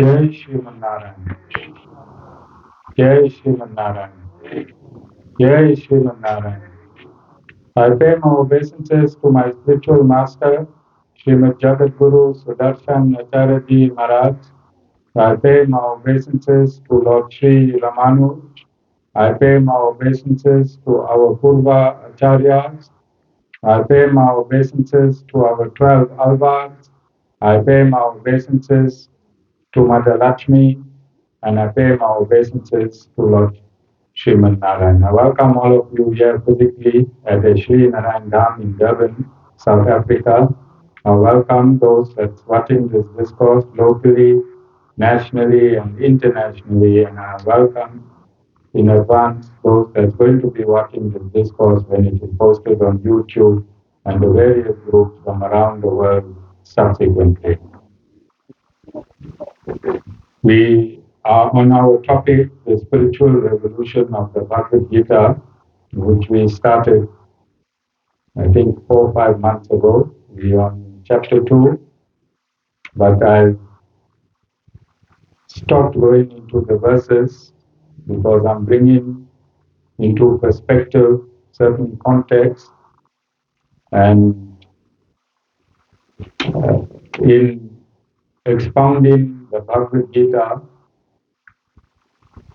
Jai Shriman Narayana. Jai Shriman Narayana. Jai Shriman Narayana. I pay my obeisances to my spiritual master, Srimad Jagat Guru Sudarshan Acharya Ji Maharaj. I pay my obeisances to Lord Sri Ramanuj. I pay my obeisances to our Purva Acharyas. I pay my obeisances to our 12 Alvars. I pay my obeisances to Mother Lakshmi, and I pay my obeisances to Lord Sriman Narayana. I welcome all of you here physically at the Sri Narayana Dham in Durban, South Africa. I welcome those that's watching this discourse locally, nationally, and internationally, and I welcome in advance those that's going to be watching this discourse when it is posted on YouTube and the various groups from around the world subsequently. We are on our topic, the spiritual revolution of the Bhagavad-Gītā, which we started, I think, 4 or 5 months ago. We are on chapter 2, but I stopped going into the verses because I'm bringing into perspective certain context, and in expounding the Bhagavad-Gītā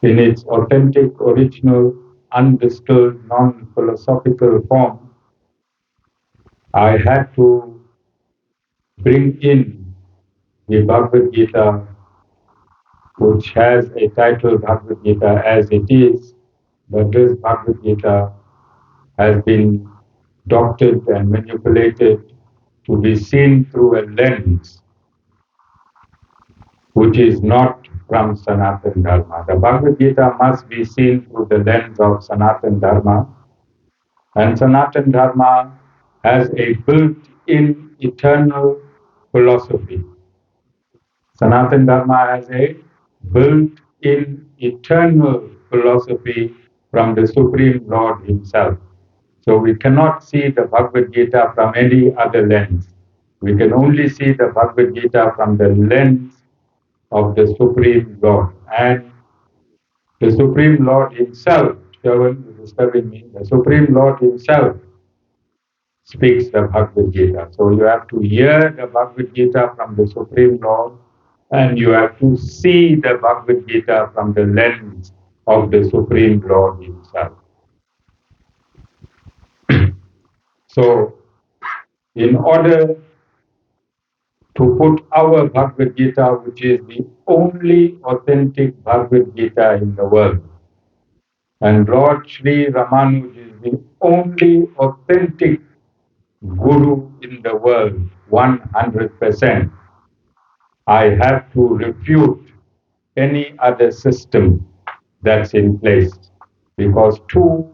in its authentic, original, undisturbed, non-philosophical form, I had to bring in the Bhagavad-Gītā, which has a title Bhagavad-Gītā as it is, but this Bhagavad-Gītā has been doctored and manipulated to be seen through a lens which is not from Sanātana Dharma. The Bhagavad-Gītā must be seen through the lens of Sanātana Dharma, and Sanātana Dharma has a built-in eternal philosophy. Sanātana Dharma has a built-in eternal philosophy from the Supreme Lord Himself. So we cannot see the Bhagavad-Gītā from any other lens. We can only see the Bhagavad-Gītā from the lens of the Supreme Lord. And the Supreme Lord Himself, Shyam is disturbing me, the Supreme Lord Himself speaks the Bhagavad-Gītā. So you have to hear the Bhagavad-Gītā from the Supreme Lord, and you have to see the Bhagavad-Gītā from the lens of the Supreme Lord Himself. So, in order to put our Bhagavad-Gītā, which is the only authentic Bhagavad-Gītā in the world, and Lord Sri Ramanuj is the only authentic Guru in the world, 100%, I have to refute any other system that's in place, because two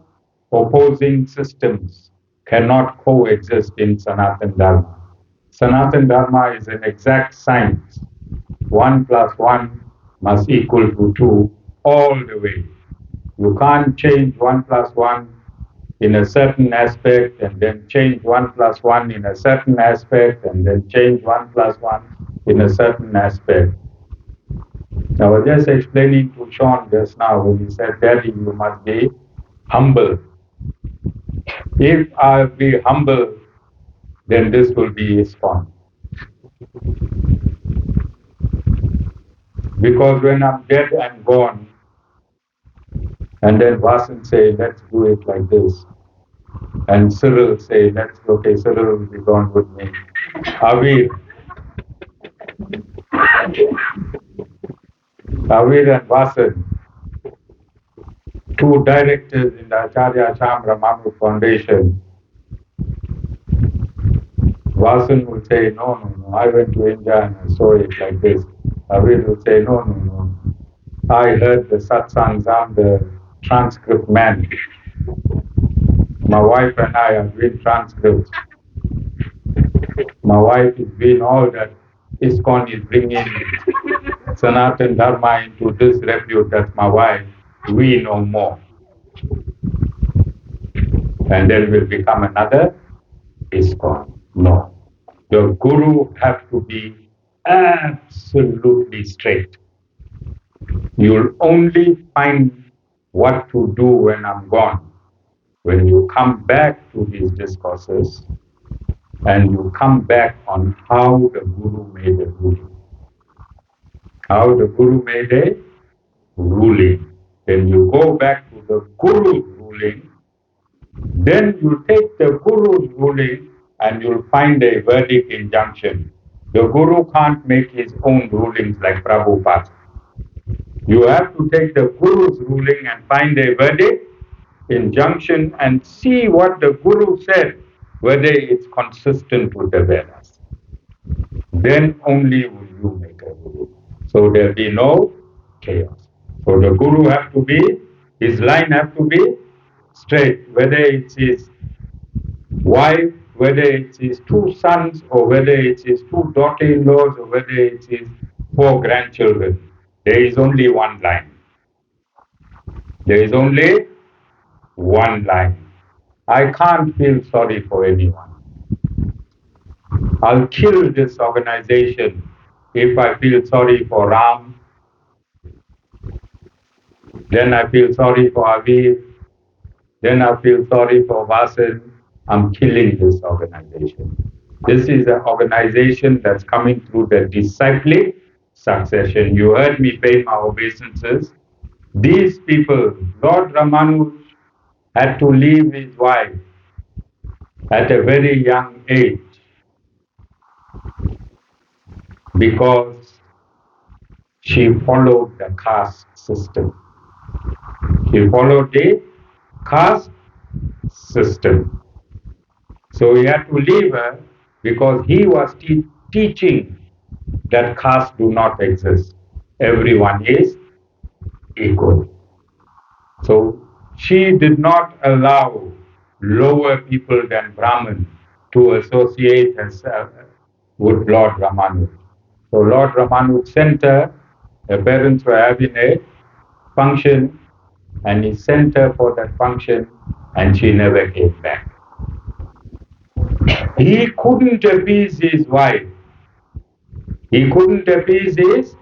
opposing systems cannot coexist in Sanātana Dharma. Sanātana Dharma is an exact science. 1 + 1 must equal to 2 all the way. You can't change 1 + 1 in a certain aspect and then change 1 + 1 in a certain aspect and then change 1 + 1 in a certain aspect. I was just explaining to Sean just now when he said, Daddy, you must be humble. If I'll be humble, then this will be ISKCON. Because when I'm dead and gone, and then Vasan say, let's do it like this, and Cyril say, okay, Cyril will be gone with me. Avir and Vasan, two directors in the Acharya Shyam Ramanuj Foundation. Vasan will say, no, I went to India and I saw it like this. Avir will say, no, I heard the satsangs, I'm the transcript man. My wife and I are doing transcripts. My wife is doing all that ISKCON is bringing Sanātana Dharma into this repute. That's my wife. We know more. And then will become another ISKCON. No. The Guru have to be absolutely straight. You'll only find what to do when I'm gone. When you come back to these discourses and you come back on how the Guru made a ruling. How the Guru made a ruling. Then you go back to the Guru's ruling. Then you take the Guru's ruling and you'll find a verdict injunction. The Guru can't make his own rulings like Prabhupada. You have to take the Guru's ruling and find a verdict, injunction, and see what the Guru said, whether it's consistent with the Vedas. Then only will you make a ruling. So there'll be no chaos. So the Guru have to be, his line have to be straight, whether it's his wife, whether it's his two sons, or whether it's his two daughter-in-laws, or whether it's his four grandchildren. There is only one line. There is only one line. I can't feel sorry for anyone. I'll kill this organization if I feel sorry for Ram. Then I feel sorry for Aviv. Then I feel sorry for Vasan. I'm killing this organization. This is an organization that's coming through the disciplic succession. You heard me pay my obeisances. These people, Lord Ramanuj had to leave his wife at a very young age because she followed the caste system. She followed the caste system. So he had to leave her because he was teaching that castes do not exist. Everyone is equal. So she did not allow lower people than Brahman to associate with Lord Ramanuj. So Lord Ramanuj sent her, her parents were having a function, and he sent her for that function, and she never came back. He couldn't appease his wife. He couldn't appease his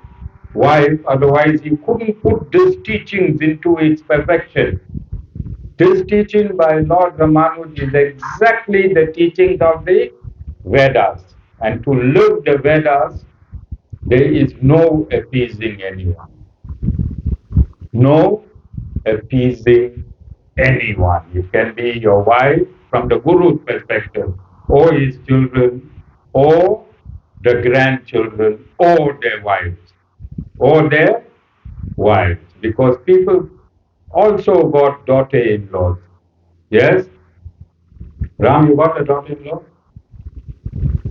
wife, otherwise he couldn't put these teachings into its perfection. This teaching by Lord Ramanuj is exactly the teachings of the Vedas. And to live the Vedas, there is no appeasing anyone. No appeasing anyone. It can be your wife from the Guru's perspective, or his children, or the grandchildren, or their wives, or their wives. Because people also got daughter-in-laws. Yes? Ram, you got a daughter-in-law?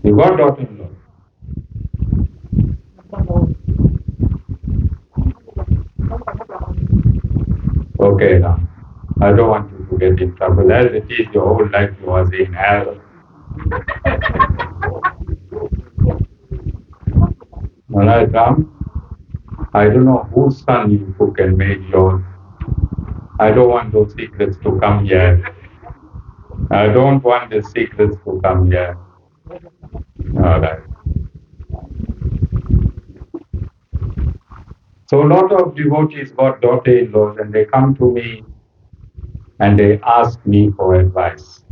You got daughter-in-law? Okay, Ram. I don't want you to get in trouble. As it is, your whole life you was in hell. Alright, Ram? I don't know whose son you took and made yours. I don't want those secrets to come here. I don't want the secrets to come here. Alright. So a lot of devotees got daughter-in-laws and they come to me and they ask me for advice.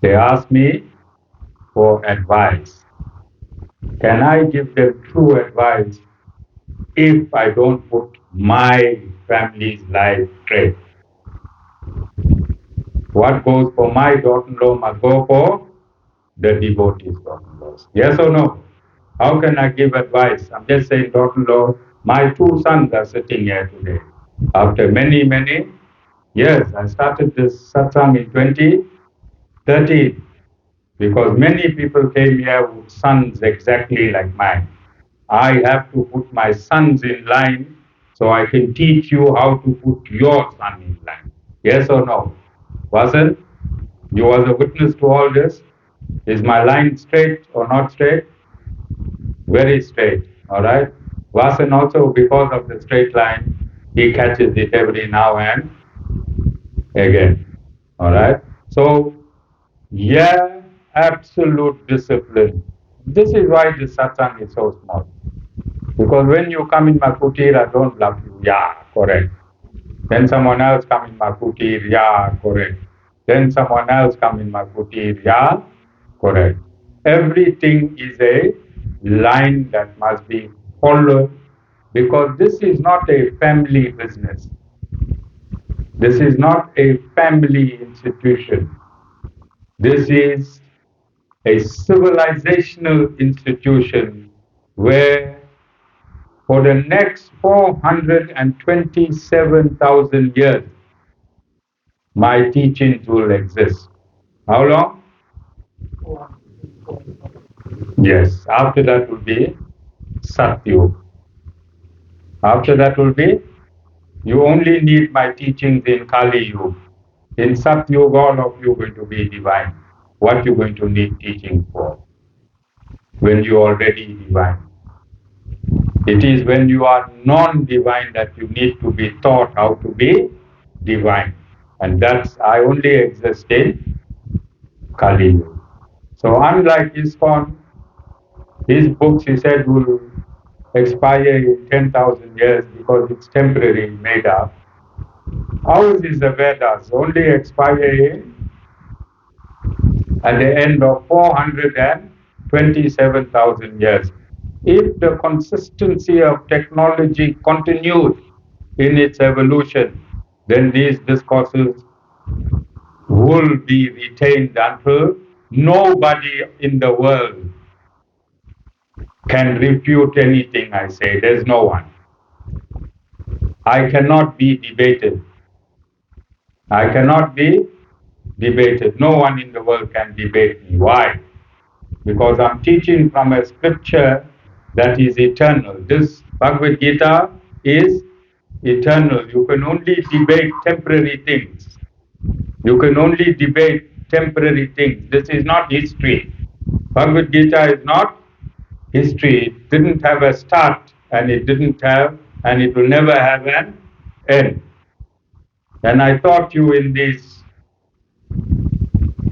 They ask me for advice. Can I give them true advice if I don't put my family's life straight? What goes for my daughter-in-law must go for the devotee's daughter-in-laws. Yes or no? How can I give advice? I'm just saying, daughter-in-law, my two sons are sitting here today. After many, many years, I started this satsang in 2013 because many people came here with sons exactly like mine. I have to put my sons in line so I can teach you how to put your son in line. Yes or no? Wasn't? You was a witness to all this. Is my line straight or not straight? Very straight. All right. Vasan also, because of the straight line, he catches it every now and again. All right. So, yeah, absolute discipline. This is why the satsang is so small. Because when you come in my kutir, I don't love you. Yeah, correct. Then someone else come in my kutir. Yeah, correct. Then someone else come in my kutir. Yeah, correct. Everything is a line that must be followed because this is not a family business. This is not a family institution. This is a civilizational institution where for the next 427,000 years, my teachings will exist. How long? Yes, after that will be Satyug. After that will be, you only need my teachings in Kali Yuga. In Satyug, all of you are going to be divine. What you going to need teaching for when you are already divine? It is when you are non-divine that you need to be taught how to be divine. And that's, I only exist in Kali Yuga. So unlike ISKCON, his books, he said, will expire in 10,000 years because it's temporary made up. Ours is the Vedas, only expire at the end of 427,000 years. If the consistency of technology continues in its evolution, then these discourses will be retained until nobody in the world can refute anything I say. There's no one. I cannot be debated. I cannot be debated. No one in the world can debate me. Why? Because I'm teaching from a scripture that is eternal. This Bhagavad-gītā is eternal. You can only debate temporary things. You can only debate temporary things. This is not history. Bhagavad-gītā is not history. It didn't have a start and it didn't have and it will never have an end. And I taught you in this.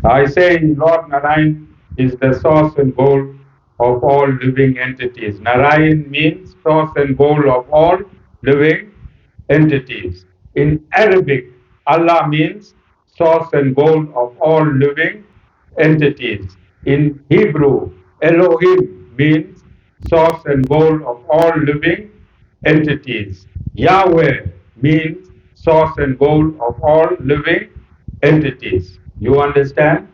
I say Lord Narayana is the source and goal of all living entities. Narayan means source and goal of all living entities. In Arabic, Allah means source and goal of all living entities. In Hebrew, Elohim means source and goal of all living entities. Yahweh means source and goal of all living entities. You understand?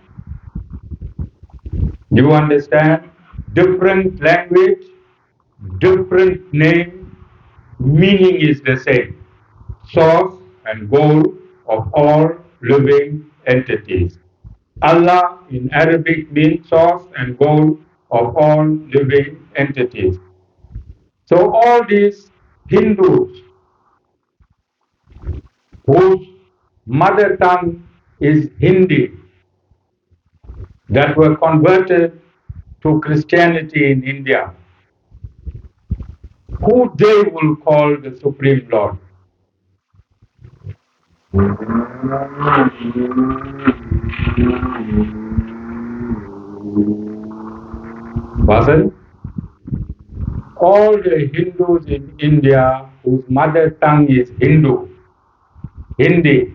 You understand? Different language, different name, meaning is the same. Source and goal of all living entities. Allah in Arabic means source and goal of all living entities. So all these Hindus whose mother tongue is Hindi that were converted to Christianity in India, who they will call the Supreme Lord. Wasn't? All the Hindus in India whose mother tongue is Hindi,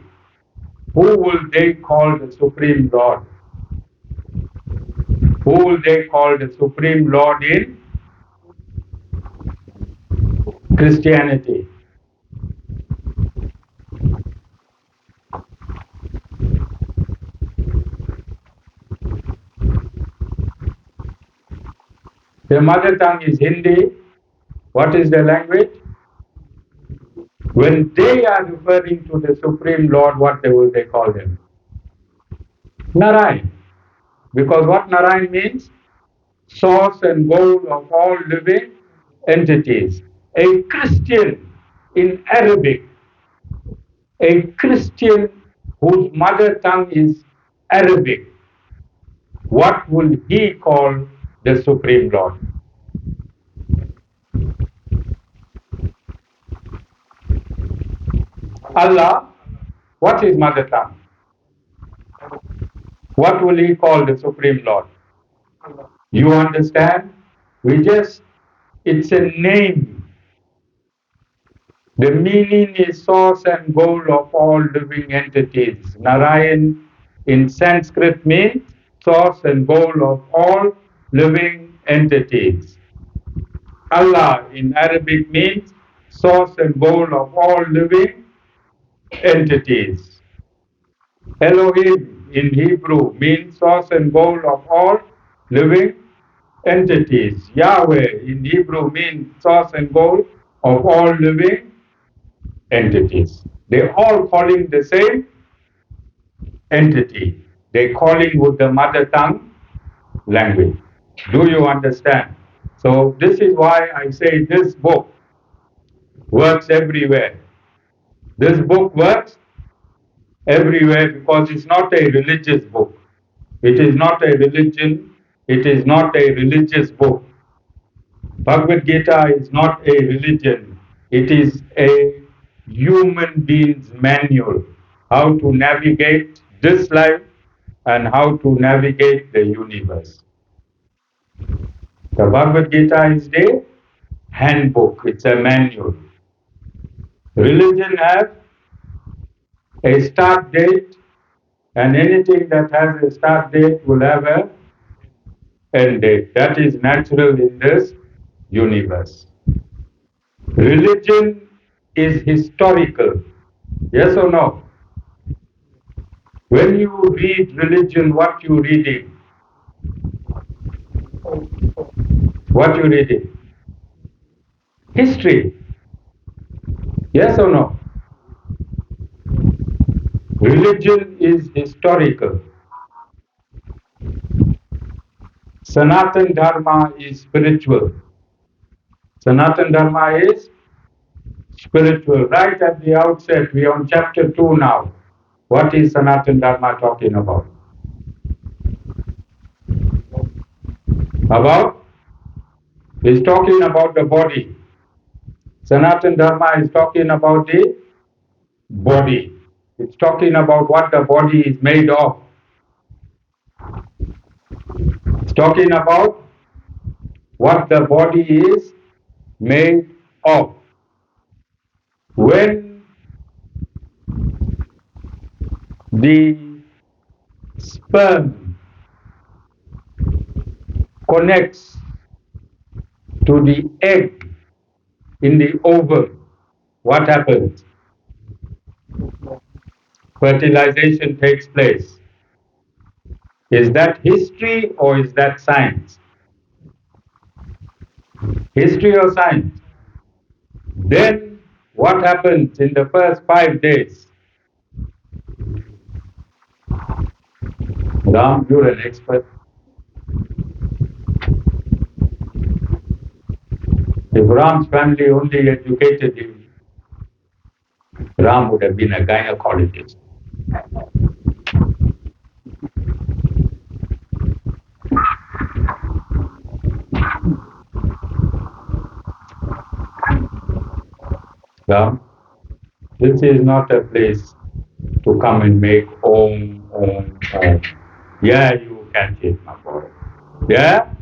who will they call the Supreme Lord? Who will they call the Supreme Lord in Christianity? Their mother tongue is Hindi. What is their language? When they are referring to the Supreme Lord, what will they call him? Narayan. Because what Narayan means? Source and goal of all living entities. A Christian in Arabic, a Christian whose mother tongue is Arabic, what will he call the Supreme Lord? Allah, what is mother tongue? What will he call the Supreme Lord? You understand? We just It's a name. The meaning is source and goal of all living entities. Narayan in Sanskrit means source and goal of all living entities. Allah in Arabic means source and goal of all living entities. Elohim in Hebrew means source and goal of all living entities. Yahweh in Hebrew means source and goal of all living entities. They all calling the same entity. They calling with the mother tongue language. Do you understand? So this is why I say this book works everywhere. This book works everywhere because it's not a religious book. It is not a religion. It is not a religious book. Bhagavad-Gita is not a religion. It is a human being's manual. How to navigate this life and how to navigate the universe. The Bhagavad-Gita is a handbook. It's a manual. Religion has a start date, and anything that has a start date will have a end date. That is natural in this universe. Religion is historical. Yes or no? When you read religion, what you reading? What you reading? History. Yes or no? Religion is historical. Sanātana Dharma is spiritual. Sanātana Dharma is spiritual. Right at the outset, we are on chapter 2 now. What is Sanātana Dharma talking about? It's talking about the body. Sanātana Dharma is talking about the body. It's talking about what the body is made of. It's talking about what the body is made of. When the sperm connects to the egg in the ovum, what happens? Fertilization takes place. Is that history or is that science? History or science? Then what happens in the first 5 days? Ram, you're an expert. If Ram's family only educated him, Ram would have been a gynecologist. Ram, this is not a place to come and make om, om, om. Yeah, you catch it, my boy. Yeah?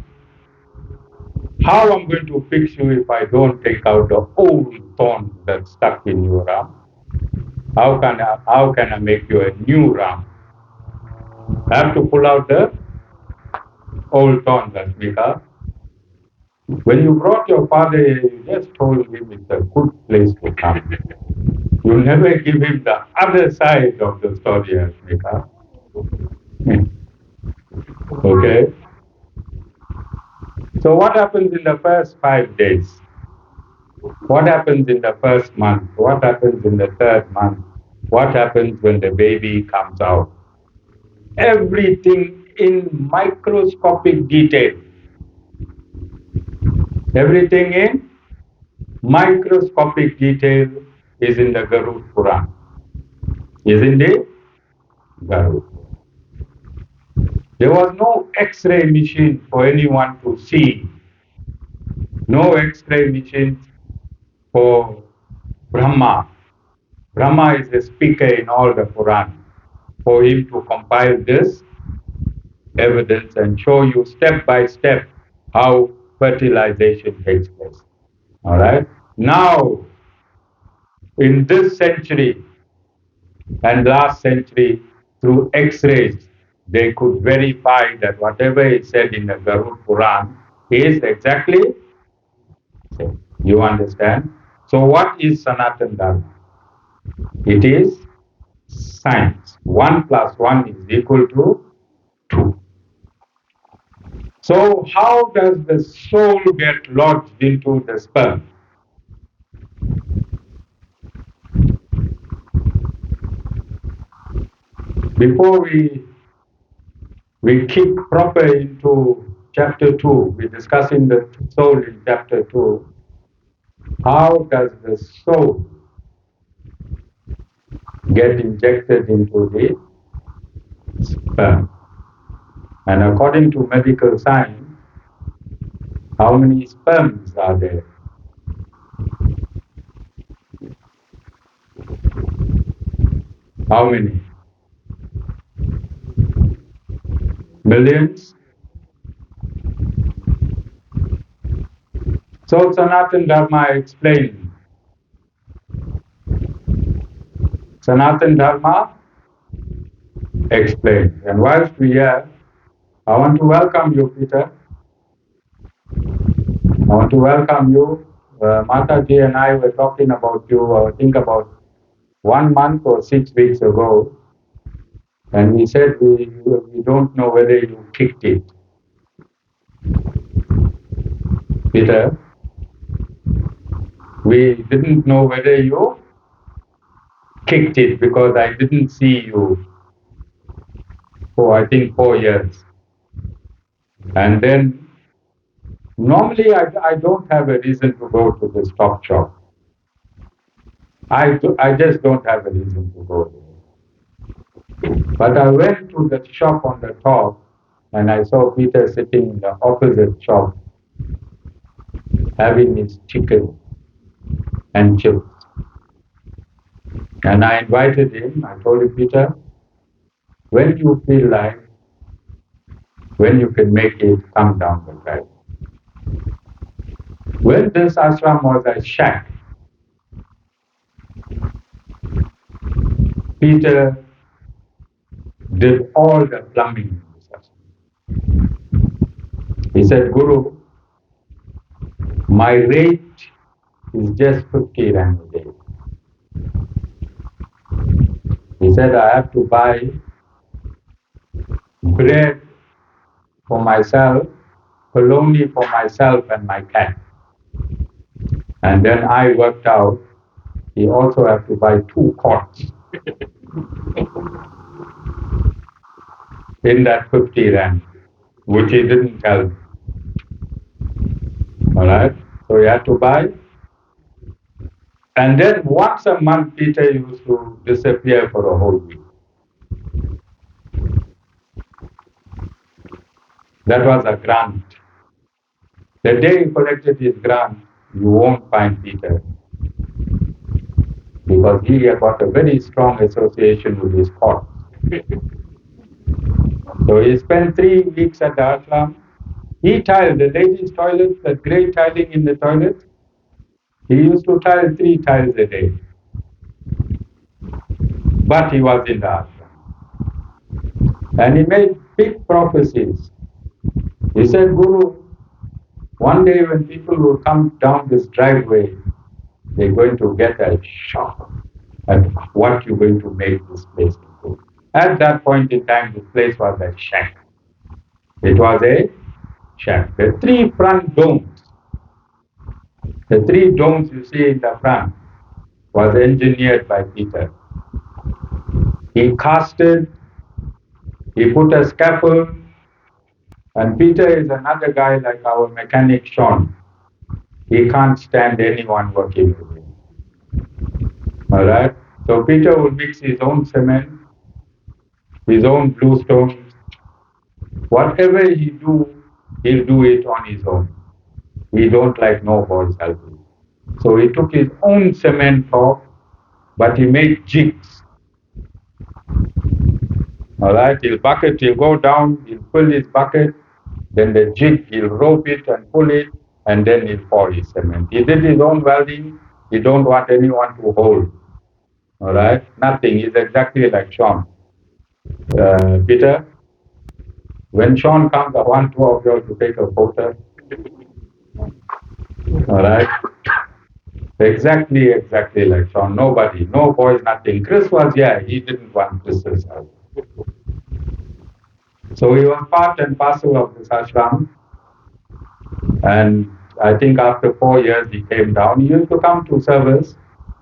How I'm going to fix you if I don't take out the old thorn that's stuck in your arm? How can I make you a new ram? I have to pull out the old thorn, Rasmika. When you brought your father here, you just told him it's a good place to come. You never give him the other side of the story, Rasmika. Okay? So what happens in the first 5 days? What happens in the first month? What happens in the third month? What happens when the baby comes out? Everything in microscopic detail. Everything in microscopic detail is in the Garud Puran. Is in the Garud. There was no X-ray machine for anyone to see. No X-ray machine for Brahma. Brahma is the speaker in all the Puran. For him to compile this evidence and show you step by step how fertilization takes place. All right. Now, in this century and last century, through X-rays, they could verify that whatever is said in the Garud Puran is exactly same. You understand? So, what is Sanātana Dharma? It is science. 1 plus 1 is equal to 2. So, how does the soul get lodged into the sperm? Before we kick proper into chapter 2, we're discussing the soul in chapter 2. How does the soul get injected into the sperm? And according to medical science, how many sperms are there? How many? Millions? So Sanātana Dharma explained. Sanātana Dharma explained. And whilst we are, I want to welcome you, Peter. I want to welcome you. Mataji and I were talking about you, I think about 1 month or 6 weeks ago. And we said we don't know whether you kicked it. Peter, we didn't know whether you kicked it because I didn't see you for I think 4 years. And then normally I don't have a reason to go to the stock shop. I just don't have a reason to go there. But I went to the shop on the top and I saw Peter sitting in the opposite shop having his chicken and chips. And I invited him, I told him, Peter, when you feel like, when you can make it, come down the drive. When this ashram was a shack, Peter did all the plumbing in this ashram. He said, Guru, my rate is just 50 rand a day. He said, I have to buy bread for myself, bologna for myself and my cat. And then I worked out, he also have to buy 2 cots in that 50 rand, which he didn't tell me. Alright? So he had to buy. And then once a month, Peter used to disappear for a whole week. That was a grant. The day he collected his grant, you won't find Peter. Because he got a very strong association with his pot. So he spent 3 weeks at the ashram. He tiled the ladies' toilet, the grey tiling in the toilet. He used to tile 3 tiles a day. But he was in the ashram. And he made big prophecies. He said, Guru, one day when people will come down this driveway, they're going to get a shock at what you're going to make this place into. At that point in time, this place was a shack. It was a shack. The 3 front domes, the 3 domes you see in the front, was engineered by Peter. He casted, he put a scaffold, and Peter is another guy like our mechanic Sean. He can't stand anyone working with him. Alright? So Peter will mix his own cement, his own bluestone. Whatever he do, he'll do it on his own. He don't like no boys helping. So he took his own cement top, but he made jigs. Alright, he'll go down, he'll fill his bucket, Then the jig, he'll rope it and pull it, and then he'll pour his cement. He did his own welding. He don't want anyone to hold. All right? Nothing. He's exactly like Sean. Peter, when Sean comes, I want two of you to take a photo. All right? Exactly like Sean. Nobody, no boys, nothing. Chris was here. He didn't want Chris's help. So he was part and parcel of this ashram. And I think after 4 years he came down. He used to come to service.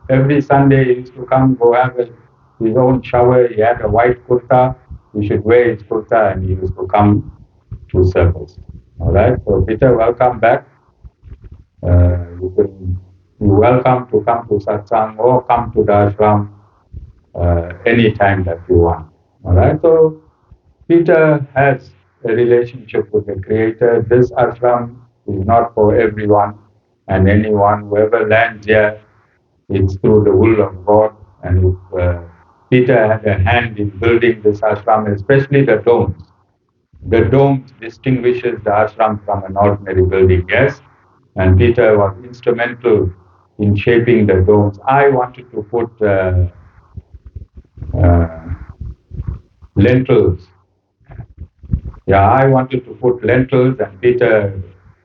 Every Sunday he used to come, go have his own shower. He had a white kurta. He should wear his kurta and he used to come to service. All right. So Peter, welcome back. You're welcome to come to satsang or come to the ashram any time that you want. All right. So Peter has a relationship with the Creator. This ashram is not for everyone and anyone. Whoever lands here, it's through the will of God. And if Peter had a hand in building this ashram, especially the domes. The domes distinguishes the ashram from an ordinary building, yes? And Peter was instrumental in shaping the domes. I wanted to put lentils. Yeah, I wanted to put lentils and Peter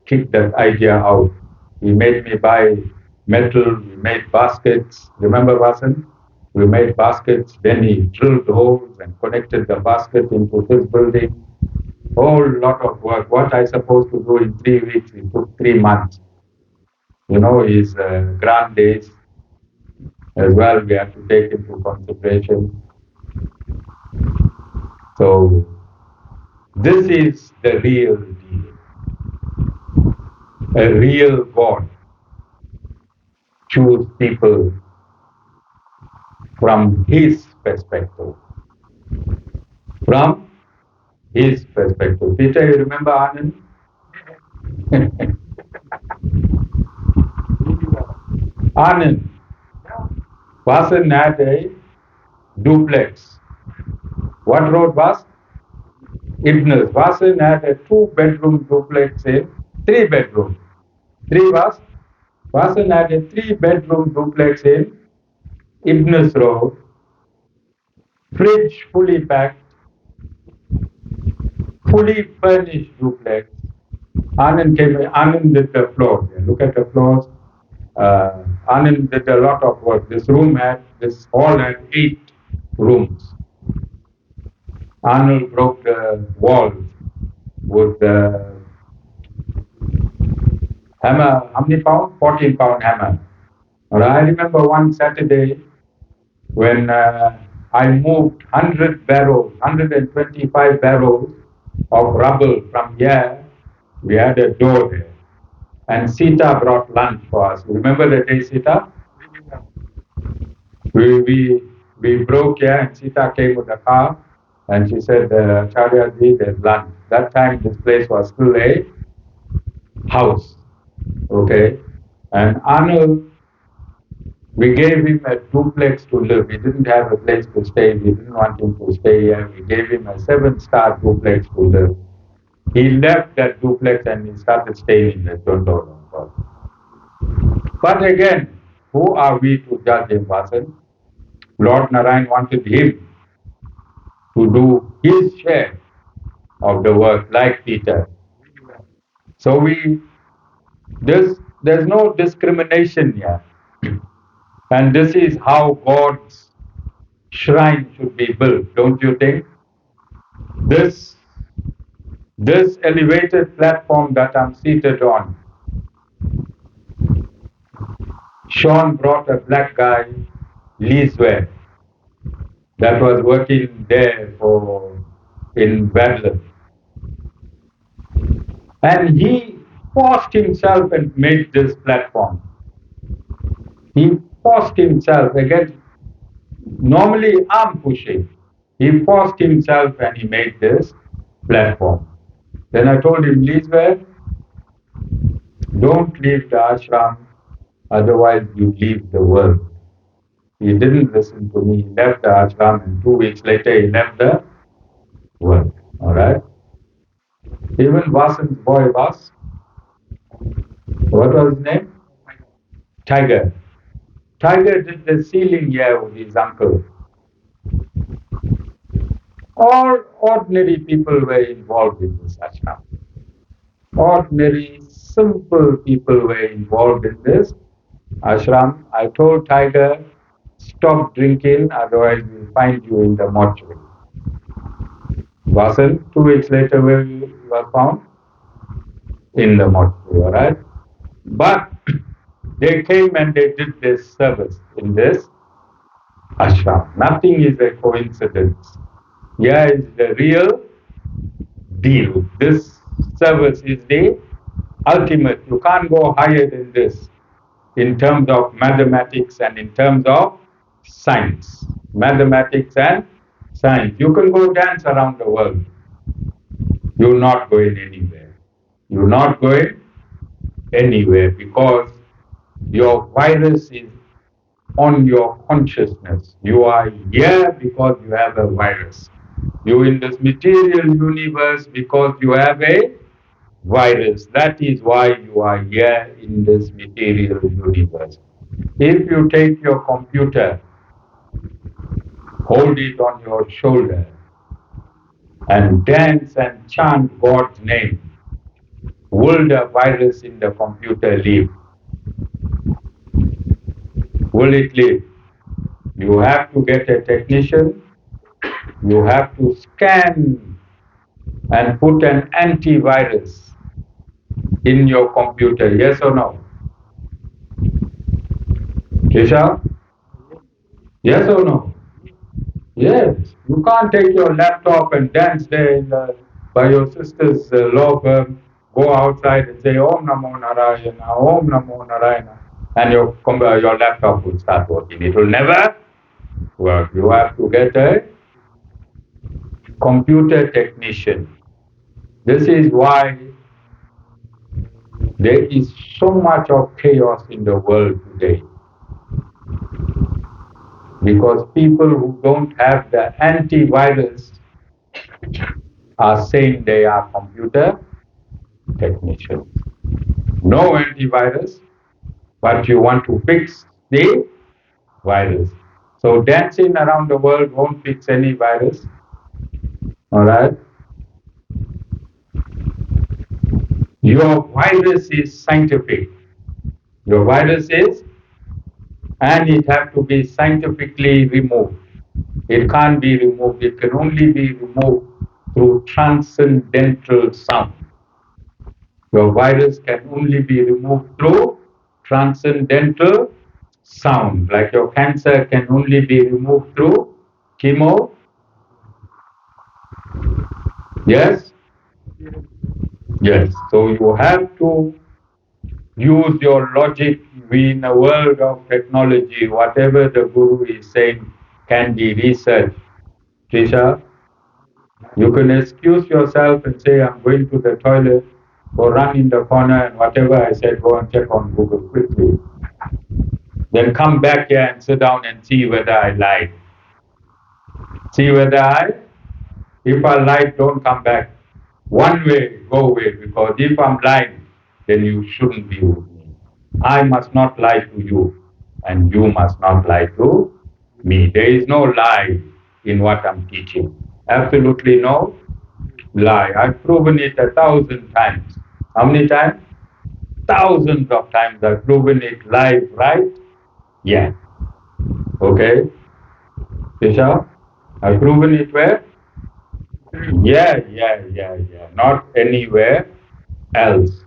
kicked that idea out. He made me buy metal, we made baskets. Remember, Vasan? We made baskets, then he drilled holes and connected the basket into this building. Whole lot of work. What I supposed to do in 3 weeks, it took 3 months. You know, his grand days as well, we have to take into consideration. So, this is the real deal. A real God choose people from his perspective. From his perspective. Peter, you remember Anand? Anand. Vasan had a duplex. What road was? Ibnus. Vasan had a 2-bedroom duplex in 3-bedroom. 3 was? Vasan had a 3-bedroom duplex in Ibnus Road. Fridge fully packed. Fully furnished duplex. Anand did the floors. Look at the floors. Anand did a lot of work. This hall had 8 rooms. Anand broke the walls with the hammer. How many pound? 14-pound hammer. I remember one Saturday when I moved 125 barrels of rubble from here. We had a door there. And Sita brought lunch for us. Remember the day, Sita? We broke here and Sita came with a car and she said, Acharya ji, there's lunch. That time this place was still a house. Okay? And Arnold, we gave him a duplex to live. He didn't have a place to stay. We didn't want him to stay here. We gave him a 7-star duplex to live. He left that duplex and he started staying in the Tondo. But again, who are we to judge him, Vasan? Lord Narayana wanted him to do his share of the work, like Peter. So there's no discrimination here. And this is how God's shrine should be built, don't you think? This elevated platform that I'm seated on, Sean brought a black guy, Leesware, that was working there in Badland. And he forced himself and made this platform. He forced himself against, normally I'm pushing. He forced himself and he made this platform. Then I told him, Leesware, don't leave the ashram, otherwise you leave the world. He didn't listen to me. He left the ashram and 2 weeks later he left the world. All right? Even Vasan's boy was, what was his name? Tiger. Tiger did the sealing here with his uncle. All ordinary people were involved in this ashram. Ordinary, simple people were involved in this ashram. I told Tiger, stop drinking, otherwise we'll find you in the mortuary. Vasan, 2 weeks later, where you were found? In the mortuary, all right? But they came and they did this service in this ashram. Nothing is a coincidence. Here is the real deal. This service is the ultimate. You can't go higher than this in terms of mathematics and in terms of science. Mathematics and science. You can go dance around the world. You're not going anywhere. You're not going anywhere because your virus is on your consciousness. You are here because you have a virus. You're in this material universe because you have a virus. That is why you are here in this material universe. If you take your computer, hold it on your shoulder, and dance and chant God's name, will the virus in the computer leave? Will it leave? You have to get a technician, you have to scan and put an antivirus in your computer, yes or no? Trisha? Yes or no? Yes. You can't take your laptop and dance there by your sister's law firm, go outside and say Om Namo Narayana, Om Namo Narayana, and your laptop will start working. It will never work. You have to get a computer technician. This is why there is so much of chaos in the world today. Because people who don't have the antivirus are saying they are computer technicians. No antivirus, but you want to fix the virus. So dancing around the world won't fix any virus. Alright? Your virus is scientific. Your virus is, and it has to be scientifically removed. It can't be removed. It can only be removed through transcendental sound. Your virus can only be removed through transcendental sound. Like your cancer can only be removed through chemo. Yes? Yes. So you have to use your logic. We in a world of technology, whatever the Guru is saying can be researched. Trisha, you can excuse yourself and say, I'm going to the toilet, or run in the corner, and whatever I said, go and check on Google quickly. Then come back here and sit down and see whether I lied. See whether if I lied, don't come back. One way, go away, because if I'm lying, then you shouldn't be with me. I must not lie to you, and you must not lie to me. There is no lie in what I'm teaching. Absolutely no lie. I've proven it 1,000 times. How many times? Thousands of times I've proven it live, right? Yeah. Okay? Tisha? I've proven it where? Yeah. Not anywhere else.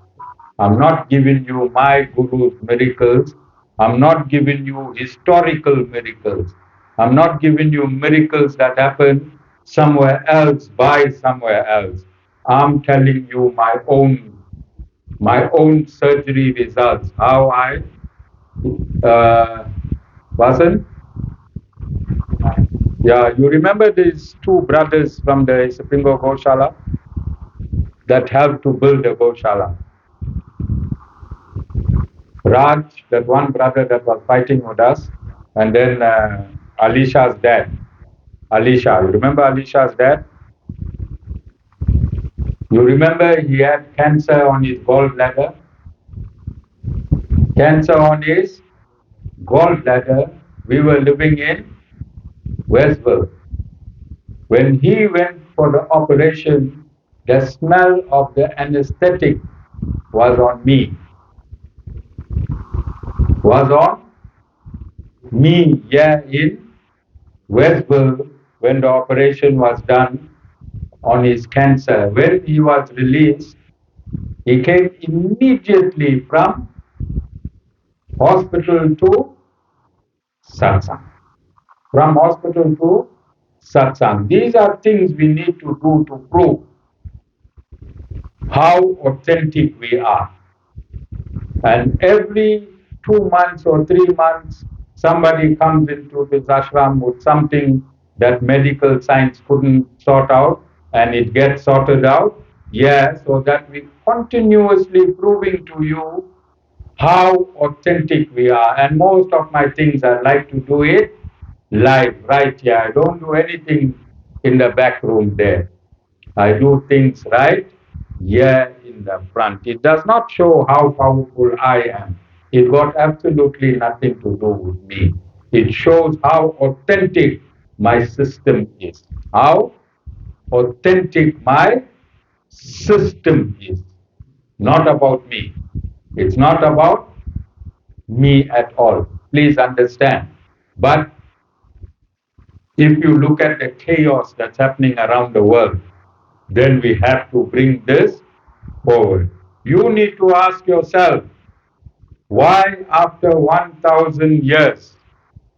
I'm not giving you my Guru's miracles. I'm not giving you historical miracles. I'm not giving you miracles that happen somewhere else by somewhere else. I'm telling you my own surgery results. How I Vasan? Yeah, you remember these two brothers from the Sapingo Goshala that helped to build the Goshala? Raj, that one brother that was fighting with us, and then Alisha's dad. Alisha, you remember Alisha's dad? You remember he had cancer on his gallbladder? Cancer on his gallbladder. We were living in Westville. When he went for the operation, the smell of the anesthetic was on me. Was on me here in Westville when the operation was done on his cancer. When he was released, he came immediately from hospital to satsang. From hospital to satsang. These are things we need to do to prove how authentic we are. And every 2 months or 3 months, somebody comes into this ashram with something that medical science couldn't sort out, and it gets sorted out. Yeah, so that we continuously proving to you how authentic we are. And most of my things I like to do it live, right here. I don't do anything in the back room there. I do things right here in the front. It does not show how powerful I am. It got absolutely nothing to do with me. It shows how authentic my system is. How authentic my system is. Not about me. It's not about me at all. Please understand. But if you look at the chaos that's happening around the world, then we have to bring this forward. You need to ask yourself, why after 1000 years,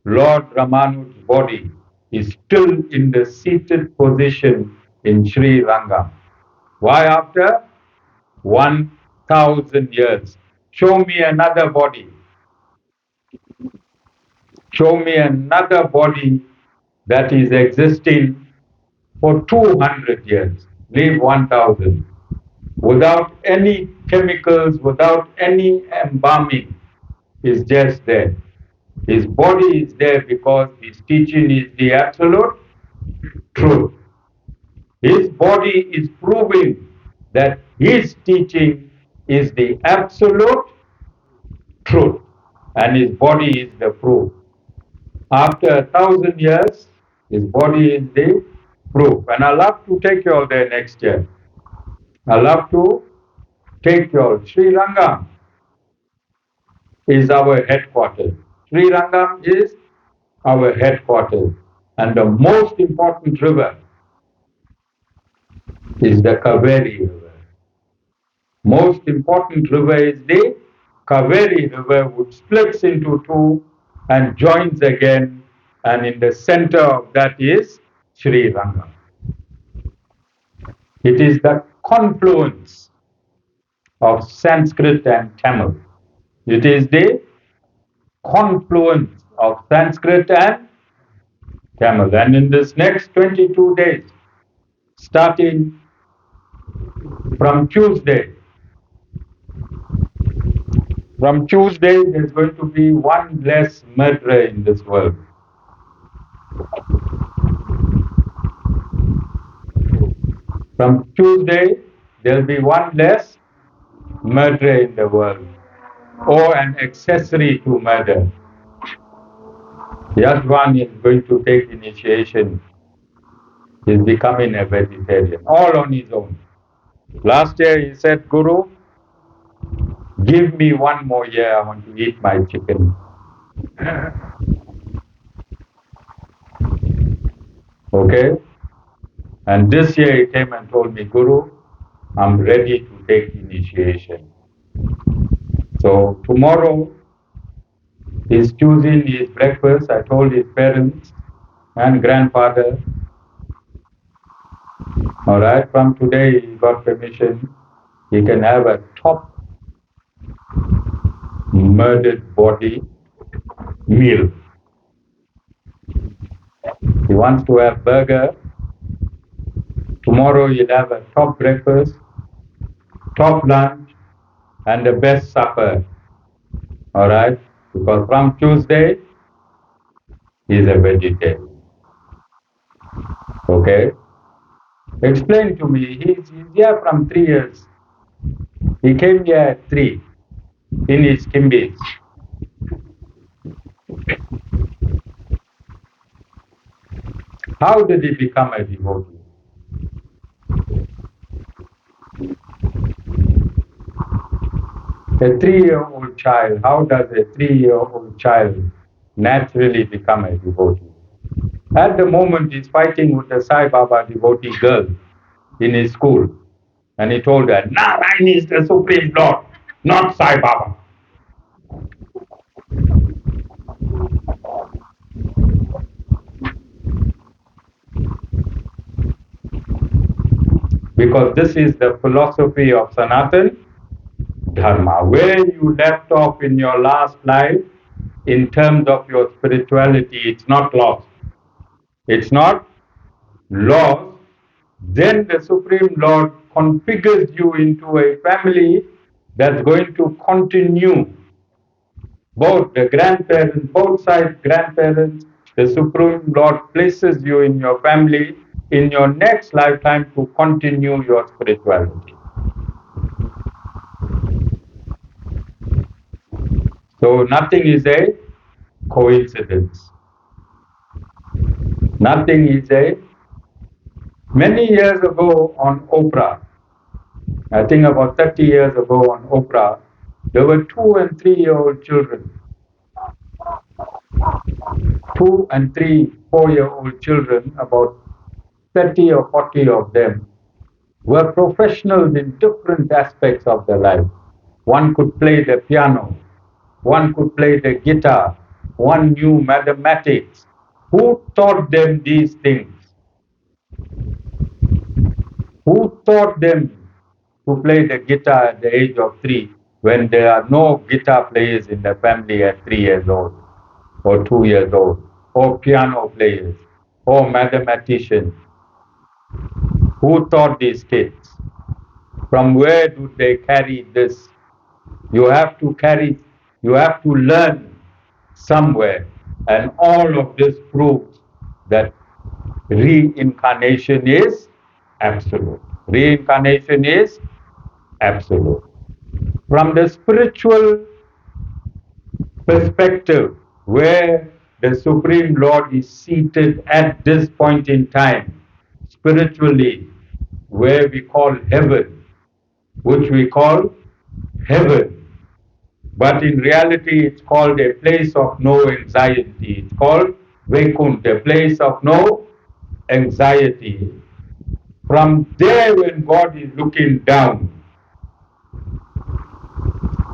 Lord Ramanuj's body is still in the seated position in Sri Rangam? Why after 1000 years? Show me another body. Show me another body that is existing for 200 years. Leave 1000. Without any chemicals, without any embalming, is just there. His body is there because his teaching is the absolute truth. His body is proving that his teaching is the absolute truth, and his body is the proof. After 1000 years, his body is the proof. And I'll have to take you all there next year. I'll have to take you all. Sri Rangam is our headquarters. Sri Rangam is our headquarters. And the most important river is the Kaveri River. Most important river is the Kaveri River, which splits into two and joins again, and in the center of that is Sri Rangam. It is the confluence of Sanskrit and Tamil. It is the confluence of Sanskrit and Tamil. And in this next 22 days, starting from Tuesday, there's going to be one less murderer in this world. From Tuesday, there'll be one less murderer in the world, or an accessory to murder. Yashwan is going to take initiation. He's becoming a vegetarian, all on his own. Last year he said, Guru, give me one more year, I want to eat my chicken. Okay? And this year he came and told me, Guru, I'm ready to take initiation. So tomorrow he's choosing his breakfast. I told his parents and grandfather, all right, from today he got permission. He can have a top murdered body meal. He wants to have burger. Tomorrow he'll have a top breakfast, top lunch, and the best supper. All right? Because from Tuesday, he's a vegetarian. Okay? Explain to me. He's here from 3 years. He came here at 3 in his Kimbis. How did he become a devotee? A 3-year-old child, how does a 3-year-old child naturally become a devotee? At the moment, he's fighting with a Sai Baba devotee girl in his school. And he told her, Narayana is the Supreme Lord, not Sai Baba. Because this is the philosophy of Sanātana Dharma. Where you left off in your last life, in terms of your spirituality, it's not lost. It's not lost. Then the Supreme Lord configures you into a family that's going to continue. Both the grandparents, both sides grandparents, the Supreme Lord places you in your family in your next lifetime to continue your spirituality. So nothing is a coincidence. Nothing is a. Many years ago on Oprah, I think about 30 years ago on Oprah, there were 2 and 3-year-old children. 2 and 3, 4-year-old children, about 30 or 40 of them, were professionals in different aspects of their life. One could play the piano, one could play the guitar, one knew mathematics. Who taught them these things? Who taught them to play the guitar at the age of 3 when there are no guitar players in the family at 3 years old or 2 years old, or piano players or mathematicians? Who taught these kids? From where do they carry this? You have to learn somewhere. And all of this proves that reincarnation is absolute. Reincarnation is absolute. From the spiritual perspective, where the Supreme Lord is seated at this point in time, spiritually, where we call heaven, which we call heaven. But in reality, it's called a place of no anxiety. It's called Vaikuntha, a place of no anxiety. From there, when God is looking down,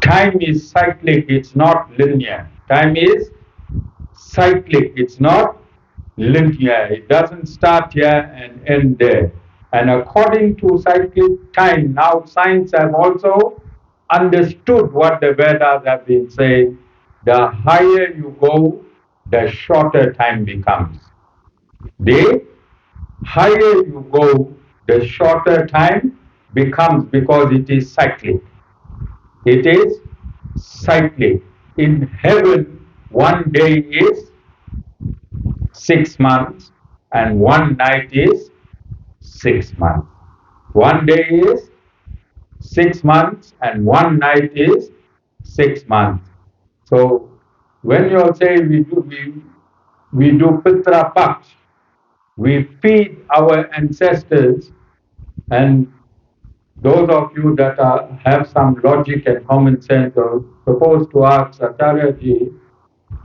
time is cyclic, it's not linear. Time is cyclic, it's not linear. It doesn't start here and end there. And according to cyclic time, now science have also understood what the Vedas have been saying. The higher you go, the shorter time becomes. The higher you go, the shorter time becomes because it is cyclic. It is cyclic. In heaven, one day is 6 months and one night is 6 months. One day is 6 months and one night is 6 months. So when you say we do Pitra Paksh, we feed our ancestors, and those of you that have some logic and common sense are supposed to ask Acharya ji,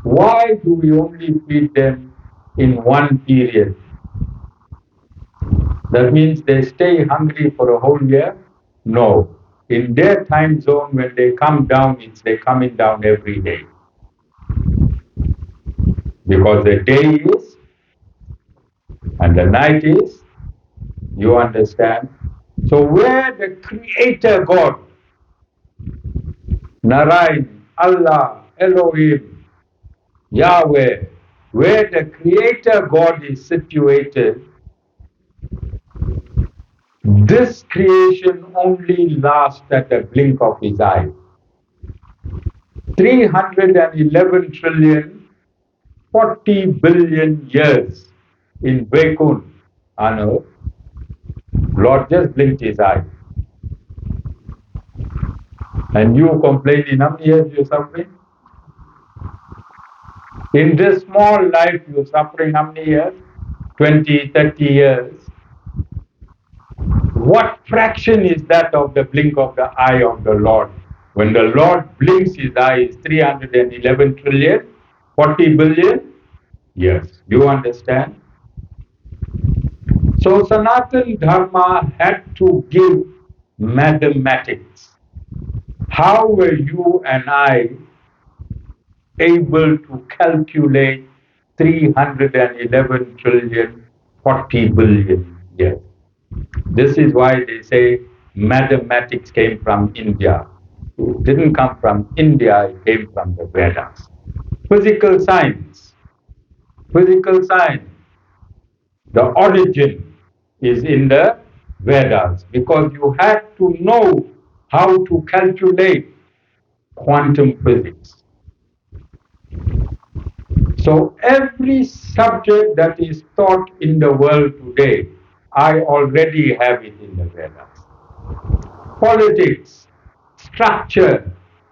why do we only feed them in one period? That means they stay hungry for a whole year? No. In their time zone, when they come down, they're coming down every day. Because the day is and the night is, you understand? So where the Creator God, Narayana, Allah, Elohim, Yahweh, where the Creator God is situated, this creation only lasts at the blink of his eye. 311 trillion, 40 billion years in Vaikuntha on earth, Lord just blinked his eye. And you complaining, how many years you're suffering? In this small life you're suffering how many years? 20, 30 years. What fraction is that of the blink of the eye of the Lord? When the Lord blinks his eye is 311 trillion, 40 billion years. Do you understand? So Sanātana Dharma had to give mathematics. How were you and I able to calculate 311 trillion, 40 billion years? This is why they say mathematics came from India. It didn't come from India, it came from the Vedas. Physical science. Physical science. The origin is in the Vedas because you had to know how to calculate quantum physics. So every subject that is taught in the world today, I already have it in the Vedas. Politics, structure,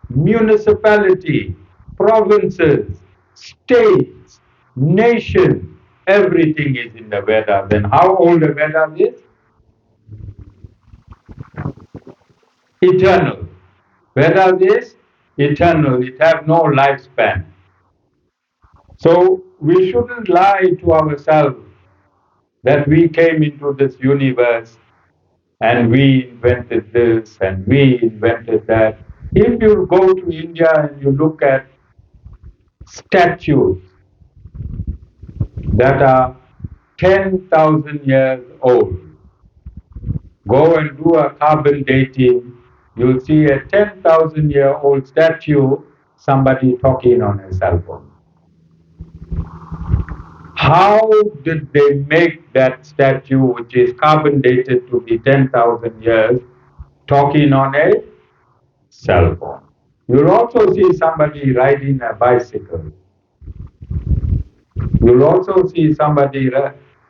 municipality, provinces, states, nation, everything is in the Vedas. And how old the Vedas is? Eternal. Vedas is eternal. It has no lifespan. So we shouldn't lie to ourselves that we came into this universe and we invented this and we invented that. If you go to India and you look at statues that are 10,000 years old, go and do a carbon dating, you'll see a 10,000-year-old statue, somebody talking on a cell phone. How did they make that statue, which is carbon dated to be 10,000 years, talking on a cell phone? You'll also see somebody riding a bicycle. You'll also see somebody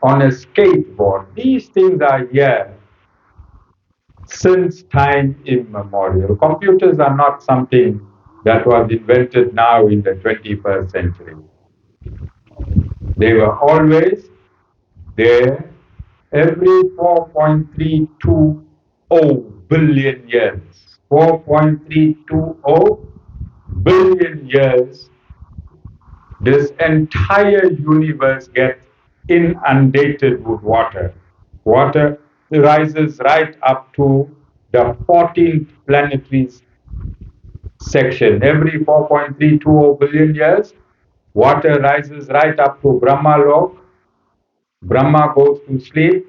on a skateboard. These things are here since time immemorial. Computers are not something that was invented now in the 21st century. They were always there every 4.320 billion years. 4.320 billion years, this entire universe gets inundated with water. Water rises right up to the 14th planetary section. Every 4.320 billion years, water rises right up to Brahma Lok. Brahma goes to sleep,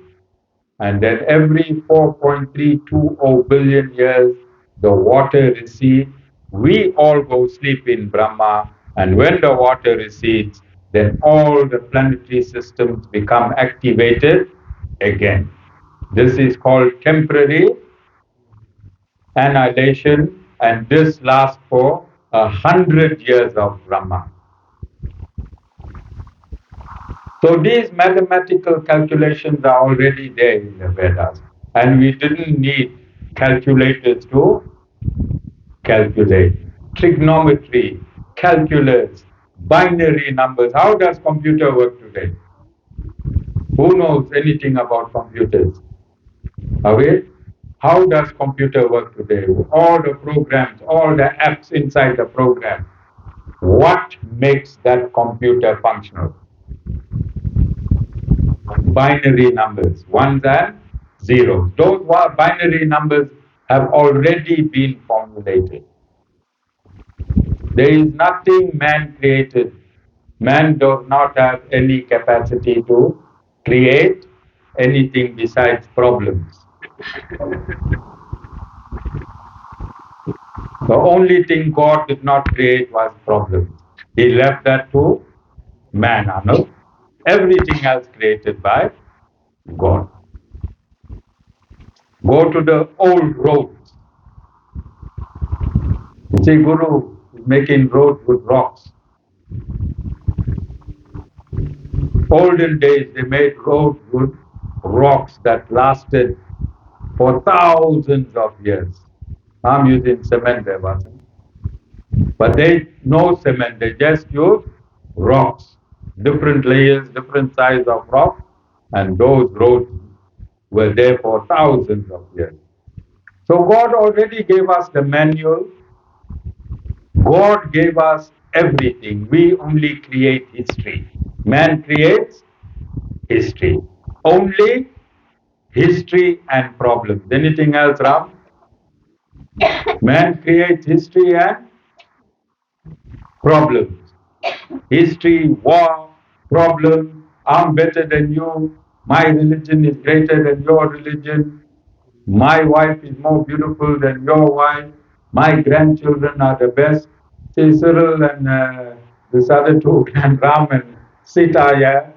and then every 4.320 billion years, the water recedes. We all go sleep in Brahma, and when the water recedes, then all the planetary systems become activated again. This is called temporary annihilation, and this lasts for 100 years of Brahma. So these mathematical calculations are already there in the Vedas, and we didn't need calculators to calculate. Trigonometry, calculus, binary numbers. How does computer work today? Who knows anything about computers? Okay? How does computer work today? All the programs, all the apps inside the program. What makes that computer functional? Binary numbers, ones and zeros. Those binary numbers have already been formulated. There is nothing man created. Man does not have any capacity to create anything besides problems. The only thing God did not create was problems. He left that to man, Anu. Everything else created by God. Go to the old roads. You see, Guru is making roads with rocks. Olden days, they made roads with rocks that lasted for thousands of years. I'm using cement there, wasn't it? But they no cement, they just use rocks, different layers, different size of rock, and those roads were there for thousands of years. So God already gave us the manual. God gave us everything. We only create history. Man creates history. Only history and problems. Anything else, Ram? Man creates history and problems. History, war, problem. I'm better than you. My religion is greater than your religion. My wife is more beautiful than your wife. My grandchildren are the best. See, Cyril and this other two, and Ram and Sita, yeah.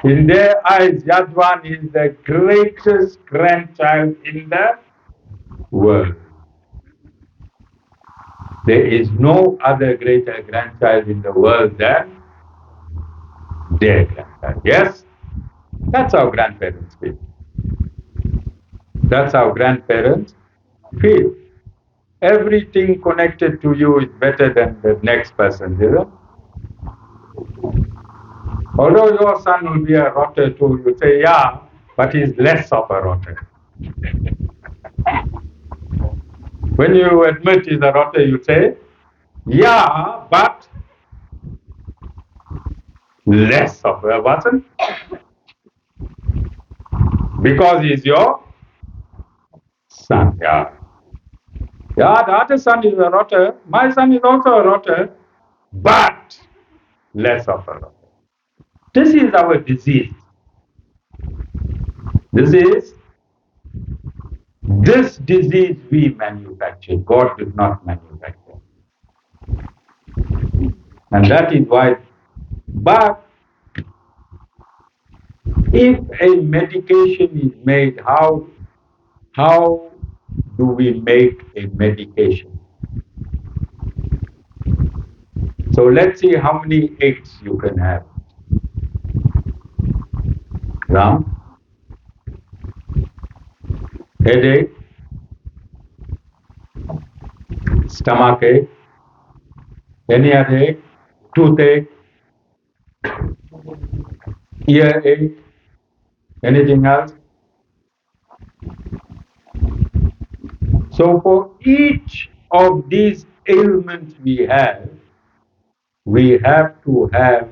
In their eyes, Yadvan is the greatest grandchild in the world. There is no other greater grandchild in the world than their grandchild. Yes? That's how grandparents feel. That's how grandparents feel. Everything connected to you is better than the next person, is it? Although your son will be a rotter too, you say, yeah, but he's less of a rotter. When you admit he's a rotter, you say, yeah, but less of a person. Because he's your son, yeah. Yeah, the other son is a rotter. My son is also a rotter, but less of a rotter. This is our disease. This disease we manufacture. God did not manufacture. And that is why, but if a medication is made, how do we make a medication? So let's see how many eggs you can have. Ram? Headache? Stomachache? Any other ache? Toothache? Earache? Anything else? So for each of these ailments we have to have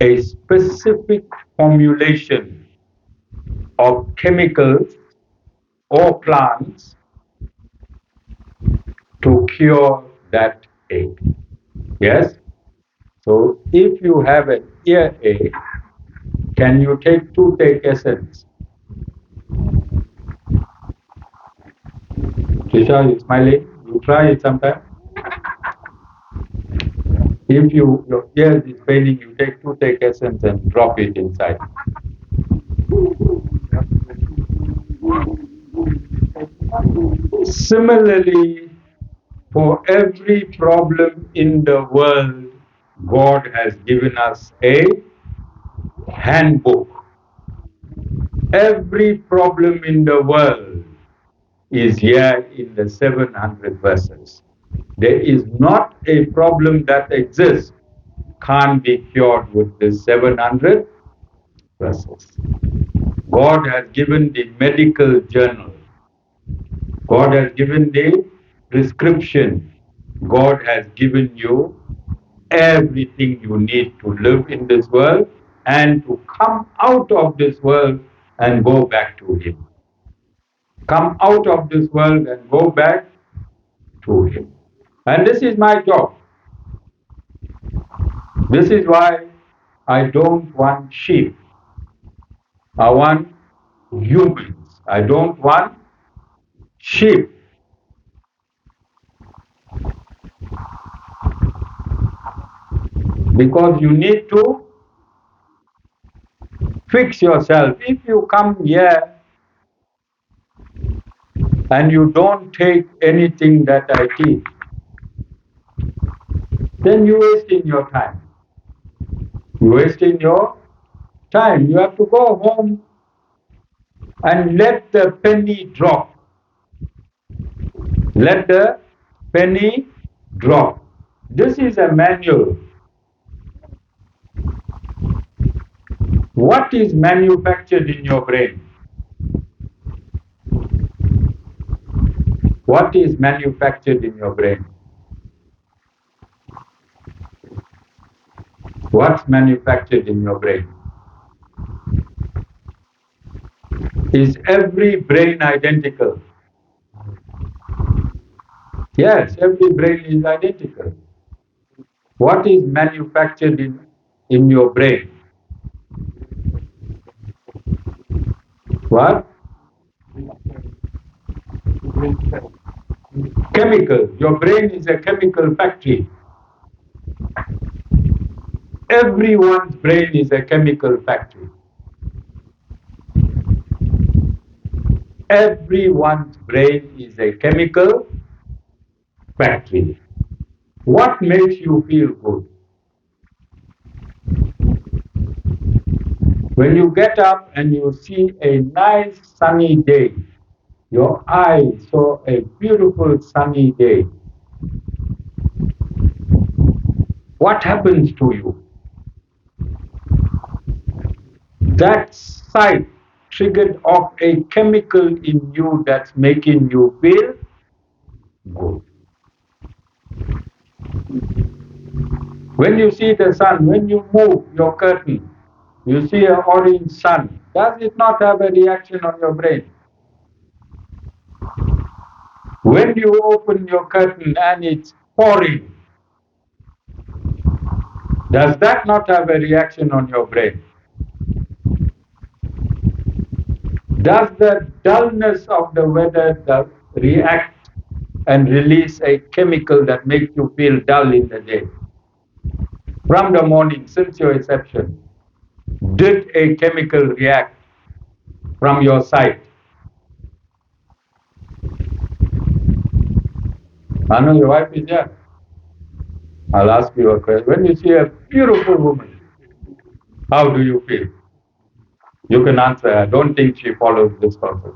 a specific formulation of chemicals or plants to cure that ache. Yes? So if you have an earache, can you take toothache essence? Trisha, you smiling? You try it sometime. If your ears is paining, you take toothache essence and drop it inside. Similarly, for every problem in the world, God has given us a handbook. Every problem in the world is here in the 700 verses. There is not a problem that exists can't be cured with the 700 verses. God has given the medical journal. God has given the prescription. God has given you everything you need to live in this world and to come out of this world and go back to Him. Come out of this world and go back to Him. And this is my job. This is why I don't want sheep. I want humans. I don't want sheep. Because you need to fix yourself. If you come here and you don't take anything that I teach, then you're wasting your time. You're wasting your time. You have to go home and let the penny drop. Let the penny drop. This is a manual. What is manufactured in your brain? What is manufactured in your brain? What's manufactured in your brain? Is every brain identical? Yes, every brain is identical. What is manufactured in your brain? What? Chemical. Your brain is a chemical factory. Everyone's brain is a chemical factory. Everyone's brain is a chemical factory. What makes you feel good? When you get up and you see a nice sunny day, your eyes saw a beautiful sunny day, what happens to you? That sight triggered off a chemical in you that's making you feel good. When you see the sun, when you move your curtain, you see an orange sun, does it not have a reaction on your brain? When you open your curtain and it's pouring, does that not have a reaction on your brain? Does the dullness of the weather react and release a chemical that makes you feel dull in the day? From the morning, since your inception, did a chemical react from your side? I know your wife is here. I'll ask you a question. When you see a beautiful woman, how do you feel? You can answer. I don't think she follows this process.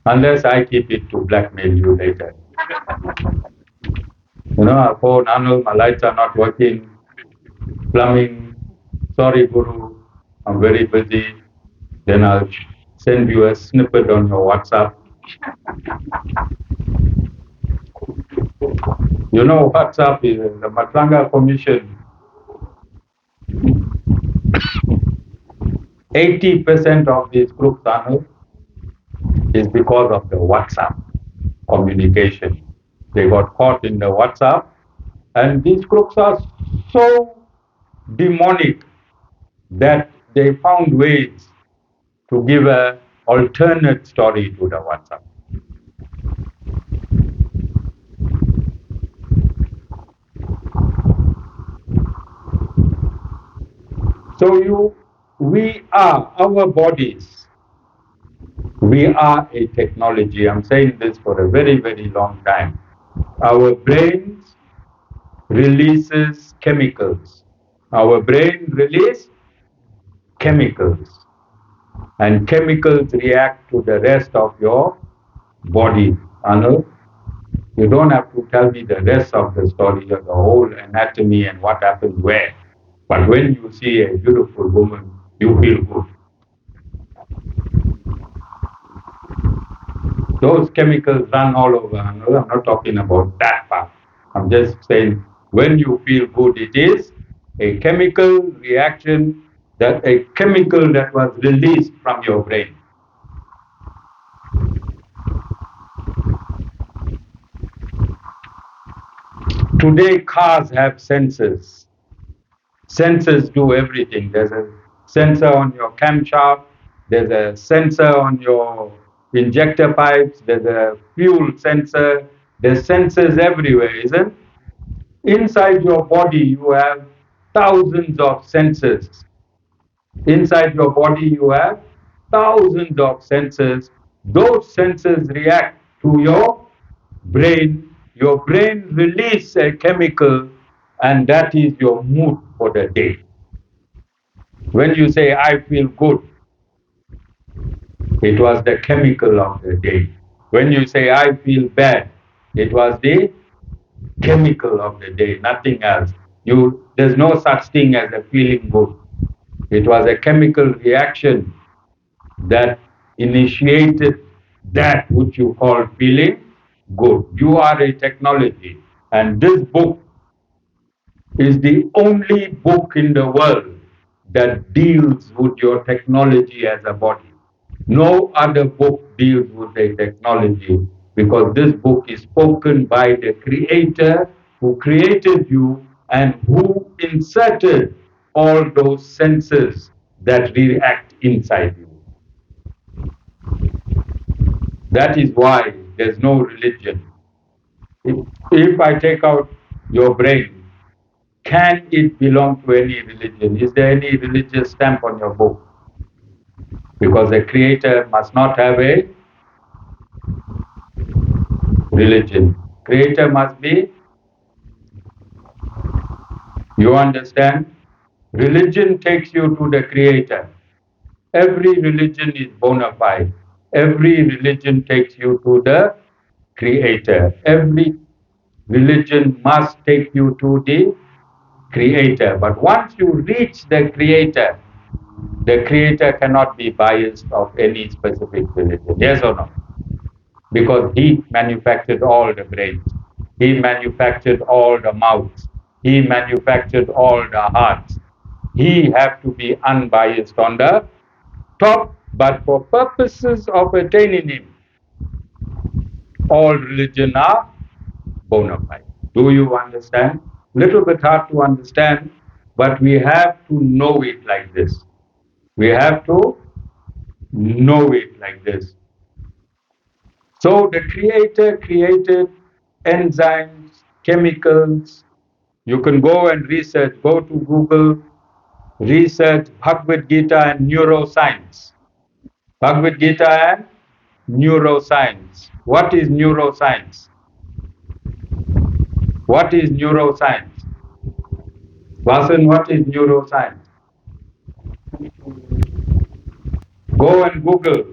Unless I keep it to blackmail you later. You know, our phone, Anil, my lights are not working, plumbing, sorry Guru, I'm very busy. Then I'll send you a snippet on your WhatsApp. You know, WhatsApp is the Matlanga Commission. 80% of these groups, Anil, is because of the WhatsApp communication. They got caught in the WhatsApp, and these crooks are so demonic that they found ways to give an alternate story to the WhatsApp. So we are our bodies. We are a technology. I'm saying this for a very, very long time. Our brains releases chemicals. Our brain releases chemicals, and chemicals react to the rest of your body. Anu, you don't have to tell me the rest of the story of the whole anatomy and what happens where. But when you see a beautiful woman, you feel good. Those chemicals run all over. Anu, I'm not talking about that part. I'm just saying when you feel good, it is a chemical reaction, that a chemical that was released from your brain. Today, cars have sensors. Sensors do everything. There's a sensor on your camshaft, there's a sensor on your injector pipes, there's a fuel sensor, there's sensors everywhere, isn't? Inside your body, you have thousands of sensors. Inside your body, you have thousands of sensors. Those sensors react to your brain. Your brain releases a chemical, and that is your mood for the day. When you say, I feel good, It was the chemical of the day. When you say, I feel bad, it was the chemical of the day, nothing else. There's no such thing as a feeling good. It was a chemical reaction that initiated that which you call feeling good. You are a technology, and this book is the only book in the world that deals with your technology as a body. No other book deals with the technology because this book is spoken by the Creator who created you and who inserted all those senses that react inside you. That is why there's no religion. If I take out your brain, can it belong to any religion? Is there any religious stamp on your book? Because the Creator must not have a religion. Creator must be, you understand? Religion takes you to the Creator. Every religion is bona fide. Every religion takes you to the Creator. Every religion must take you to the Creator. But once you reach the Creator cannot be biased of any specific religion. Yes or no? Because He manufactured all the brains. He manufactured all the mouths. He manufactured all the hearts. He have to be unbiased on the top, but for purposes of attaining Him, all religion are bona fide. Do you understand? Little bit hard to understand, but we have to know it like this. We have to know it like this. So the Creator created enzymes, chemicals. You can go and research, go to Google, research Bhagavad-Gītā and neuroscience. Bhagavad-Gītā and neuroscience. What is neuroscience? What is neuroscience? Vasan, what is neuroscience? Go and Google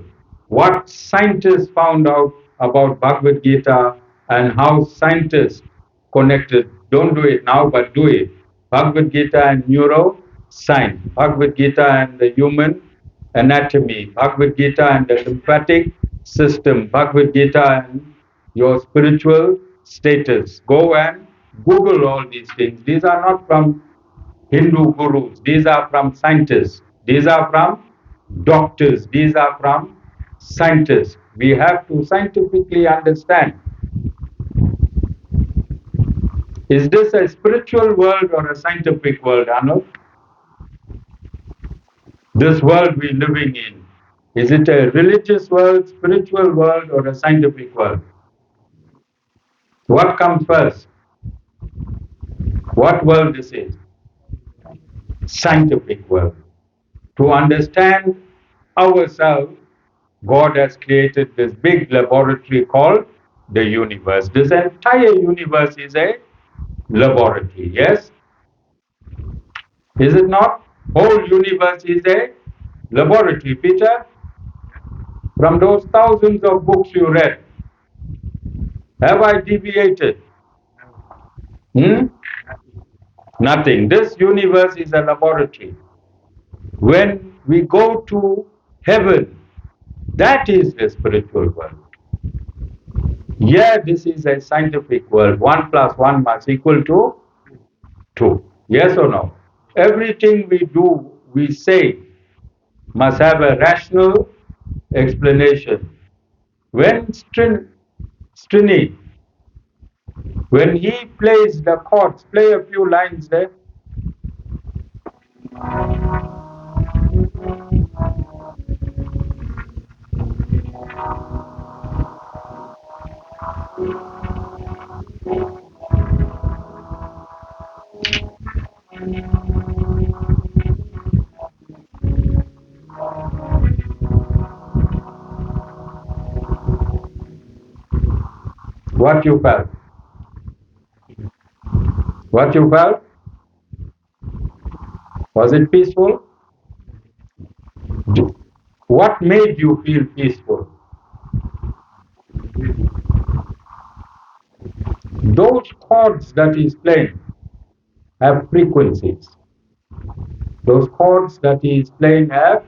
what scientists found out about Bhagavad-Gītā and how scientists connected. Don't do it now, but do it. Bhagavad-Gītā and neuroscience, Bhagavad-Gītā and the human anatomy, Bhagavad-Gītā and the lymphatic system, Bhagavad-Gītā and your spiritual status. Go and Google all these things. These are not from Hindu gurus. These are from scientists. These are from doctors. These are from scientists. We have to scientifically understand. Is this a spiritual world or a scientific world, Anup? This world we're living in, is it a religious world, spiritual world, or a scientific world? What comes first? What world this is? Scientific world. To understand ourselves, God has created this big laboratory called the universe. This entire universe is a laboratory, yes? Is it not? Whole universe is a laboratory. Peter, from those thousands of books you read, have I deviated? Nothing. This universe is a laboratory. When we go to heaven, that is the spiritual world. Yeah, this is a scientific world. 1 plus 1 must equal to 2. Yes or no? Everything we do, we say, must have a rational explanation. When Strini, when he plays the chords, play a few lines there. What you felt? What you felt? Was it peaceful? What made you feel peaceful? Those chords that he's playing have frequencies. Those chords that he is playing have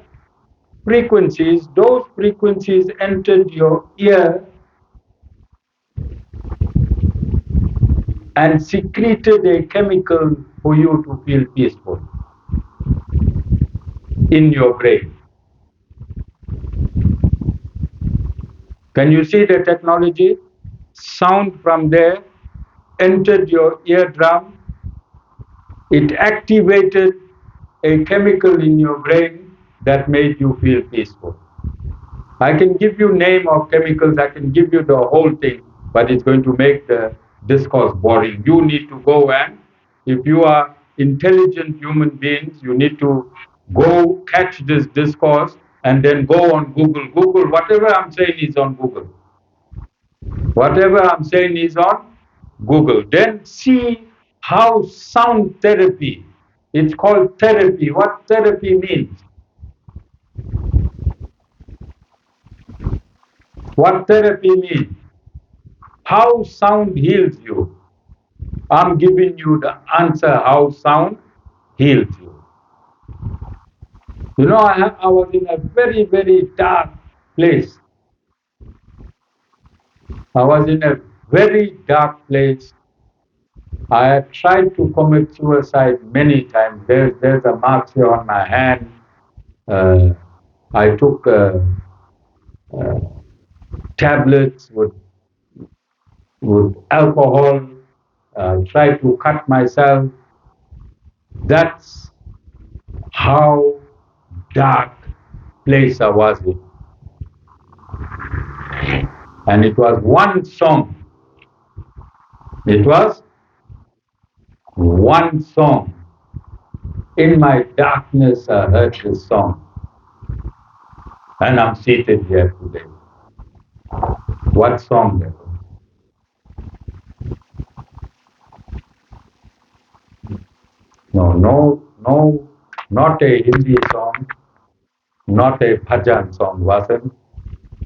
frequencies. Those frequencies entered your ear and secreted a chemical for you to feel peaceful in your brain. Can you see the technology? Sound from there entered your eardrum. It activated a chemical in your brain that made you feel peaceful. I can give you name of chemicals, I can give you the whole thing, but it's going to make the discourse boring. You need to go and, if you are intelligent human beings, you need to go catch this discourse and then go on Google. Google, whatever I'm saying is on Google. Whatever I'm saying is on Google. Then see how sound therapy, it's called therapy. What therapy means? What therapy means? How sound heals you. I'm giving you the answer how sound heals you. You know, I was in a very, very dark place. I was in a very dark place. I had tried to commit suicide many times. There's a mark here on my hand. Uh, I took uh, tablets with alcohol, tried to cut myself. That's how dark place I was in. And it was one song. It was one song. In my darkness, I heard this song. And I'm seated here today. What song that was? No, not a Hindi song, not a bhajan song.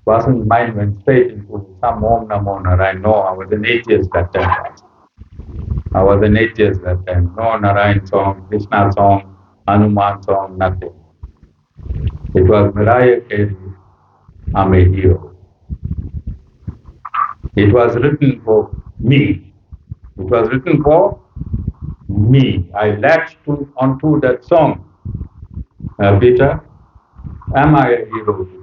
Wasn't mine went straight into some Om Namo Narayana. No, I was an atheist that time. I was an atheist that time. No Narayan song, Krishna song, Hanuman song, nothing. It was Mariah Carey, I'm a hero. It was written for me. It was written for me. I latched onto that song. Peter, am I a hero today?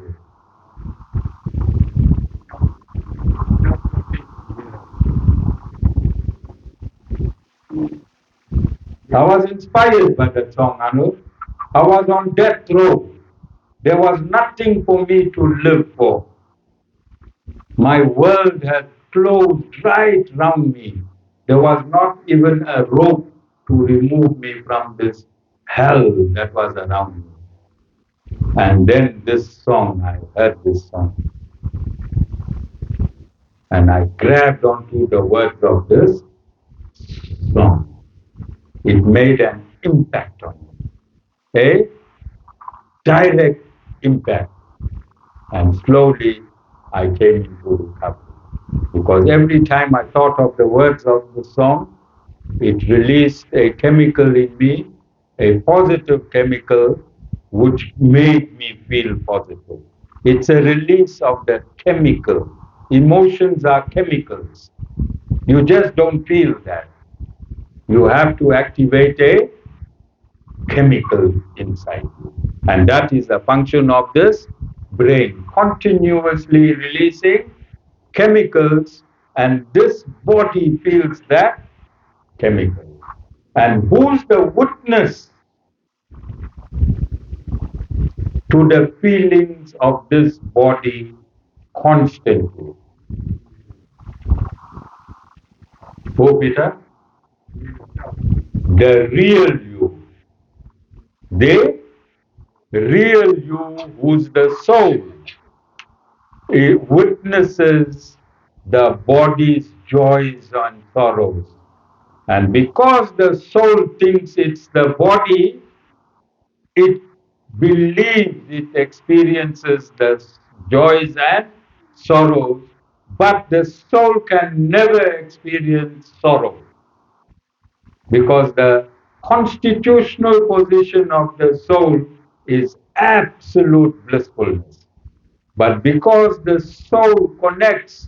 I was inspired by that song, Anu. I was on death row. There was nothing for me to live for. My world had closed right round me. There was not even a rope to remove me from this hell that was around me. And then this song, I heard this song. And I grabbed onto the words of this song. It made an impact on me. A direct impact. And slowly I came into recovery. Because every time I thought of the words of the song, it released a chemical in me, a positive chemical, which made me feel positive. It's a release of that chemical. Emotions are chemicals. You just don't feel that. You have to activate a chemical inside you. And that is the function of this brain, continuously releasing chemicals, and this body feels that chemical. And who's the witness to the feelings of this body constantly? Who, Peter? The real you. The real you, who's the soul, it witnesses the body's joys and sorrows. And because the soul thinks it's the body, it believes it experiences the joys and sorrows, but the soul can never experience sorrow because the constitutional position of the soul is absolute blissfulness. But because the soul connects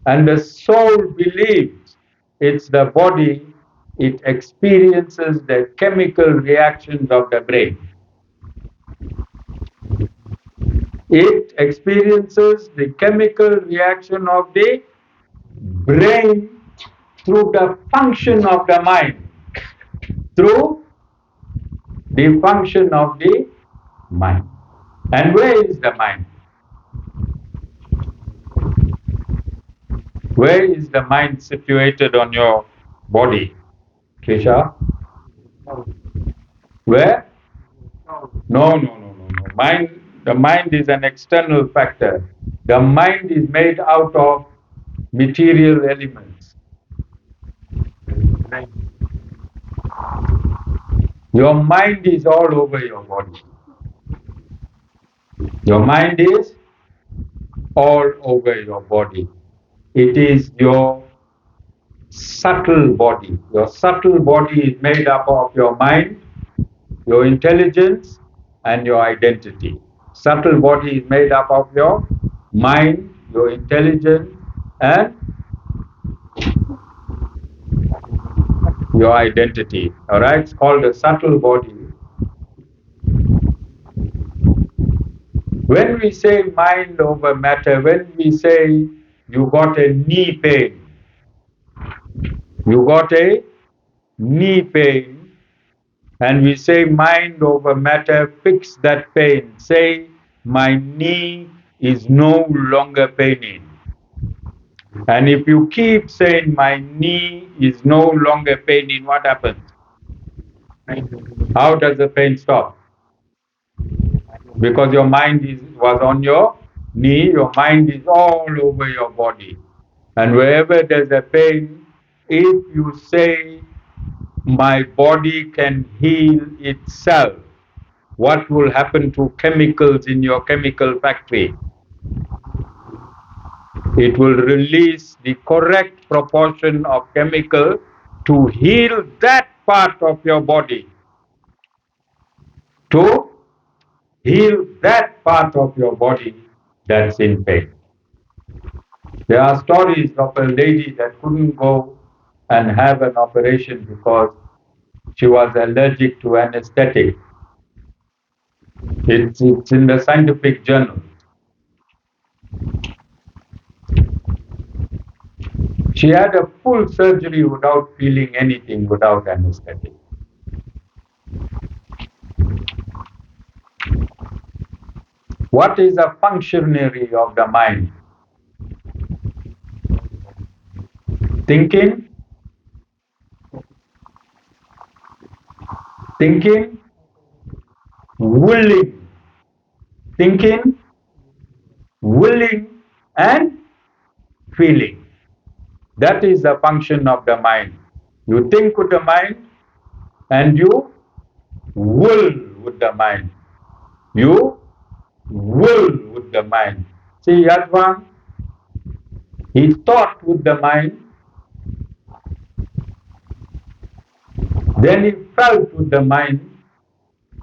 and the soul believes it's the body, it experiences the chemical reactions of the brain. It experiences the chemical reaction of the brain through the function of the mind. Through the function of the mind. And where is the mind? Where is the mind situated on your body? Krisha? Where? No. The mind is an external factor. The mind is made out of material elements. Your mind is all over your body. Your mind is all over your body. It is your subtle body. Your subtle body is made up of your mind, your intelligence, and your identity. Subtle body is made up of your mind, your intelligence, and your identity. Alright? It's called the subtle body. When we say mind over matter, when we say you got a knee pain, you got a knee pain, and we say mind over matter, fix that pain. Say my knee is no longer paining. And if you keep saying my knee is no longer paining, what happens? How does the pain stop? Because your mind was on your knee, your mind is all over your body. And wherever there's a pain, if you say my body can heal itself, what will happen to chemicals in your chemical factory? It will release the correct proportion of chemical to heal that part of your body. To heal that part of your body that's in pain. There are stories of a lady that couldn't go and have an operation because she was allergic to anesthetic. It's in the scientific journal. She had a full surgery without feeling anything, without anesthetic. What is a functionary of the mind? Thinking, willing, thinking, willing, and feeling. That is the function of the mind. You think with the mind and you will with the mind. You will with the mind. See, Yadvan, he thought with the mind, then he felt with the mind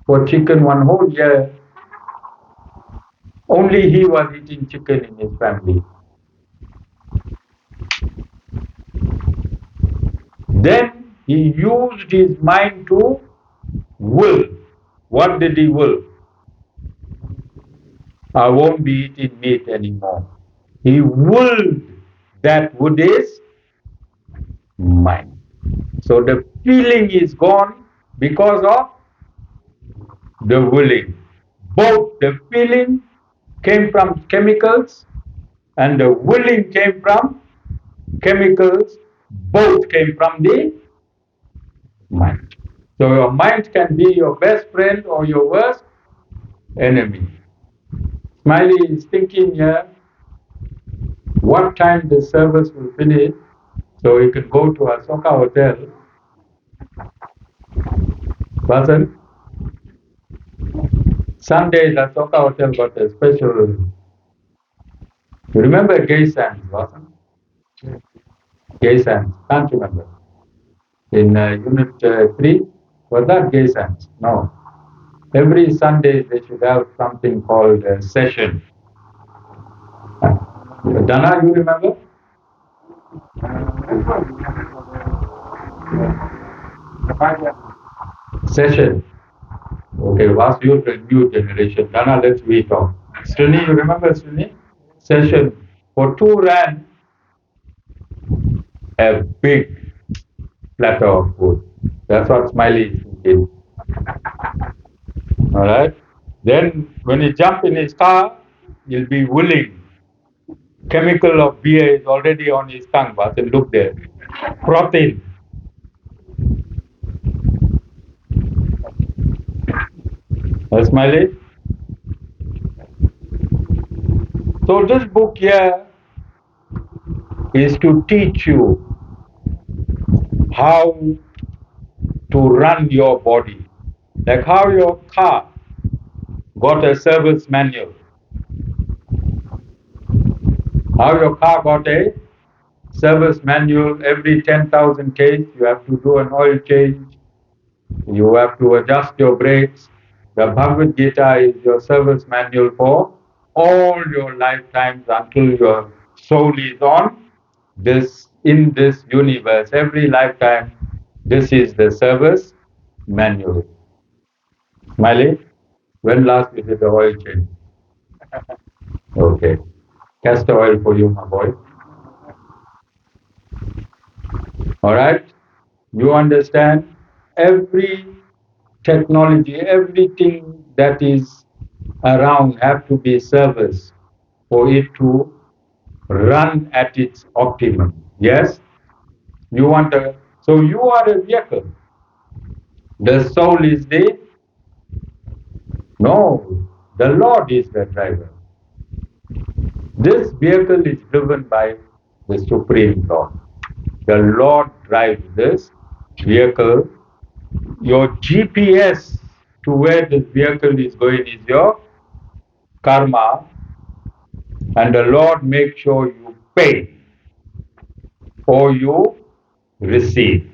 for chicken 1 whole year. Only he was eating chicken in his family. Then he used his mind to will. What did he will? I won't be eating meat anymore. He willed that with his mind. So the feeling is gone because of the willing. Both the feeling came from chemicals and the willing came from chemicals. Both came from the mind. So your mind can be your best friend or your worst enemy. Smiley is thinking here what time the service will finish so he can go to a Soka hotel. Person? Sundays, Asoka Hotel got a special. You remember Gay Sands, wasn't it? Gay Sands, can't remember. In Unit 3, was that Gay Sands? No. Every Sunday they should have something called a session. Dana, you remember? Session. Okay, was you the new generation? Dana, let's we talk. Srini, you remember Srini? Session. For 2 rand, a big platter of food. That's what Smiley is thinking. All right. Then when he jump in his car, he'll be willing. Chemical of beer is already on his tongue, but look there. Protein. Smiley. So this book here is to teach you how to run your body. Like how your car got a service manual. How your car got a service manual. Every 10,000 Ks you have to do an oil change. You have to adjust your brakes. The Bhagavad-Gītā is your service manual for all your lifetimes until your soul is on this in this universe. Every lifetime, this is the service manual. Smiley, when last you did the oil change? Okay. Castor oil for you, my boy. All right? You understand? Every technology, everything that is around have to be service for it to run at its optimum. Yes? You want a so you are a vehicle. The soul is the no, the Lord is the driver. This vehicle is driven by the Supreme Lord. The Lord drives this vehicle. Your GPS to where this vehicle is going is your karma, and the Lord makes sure you pay or you receive.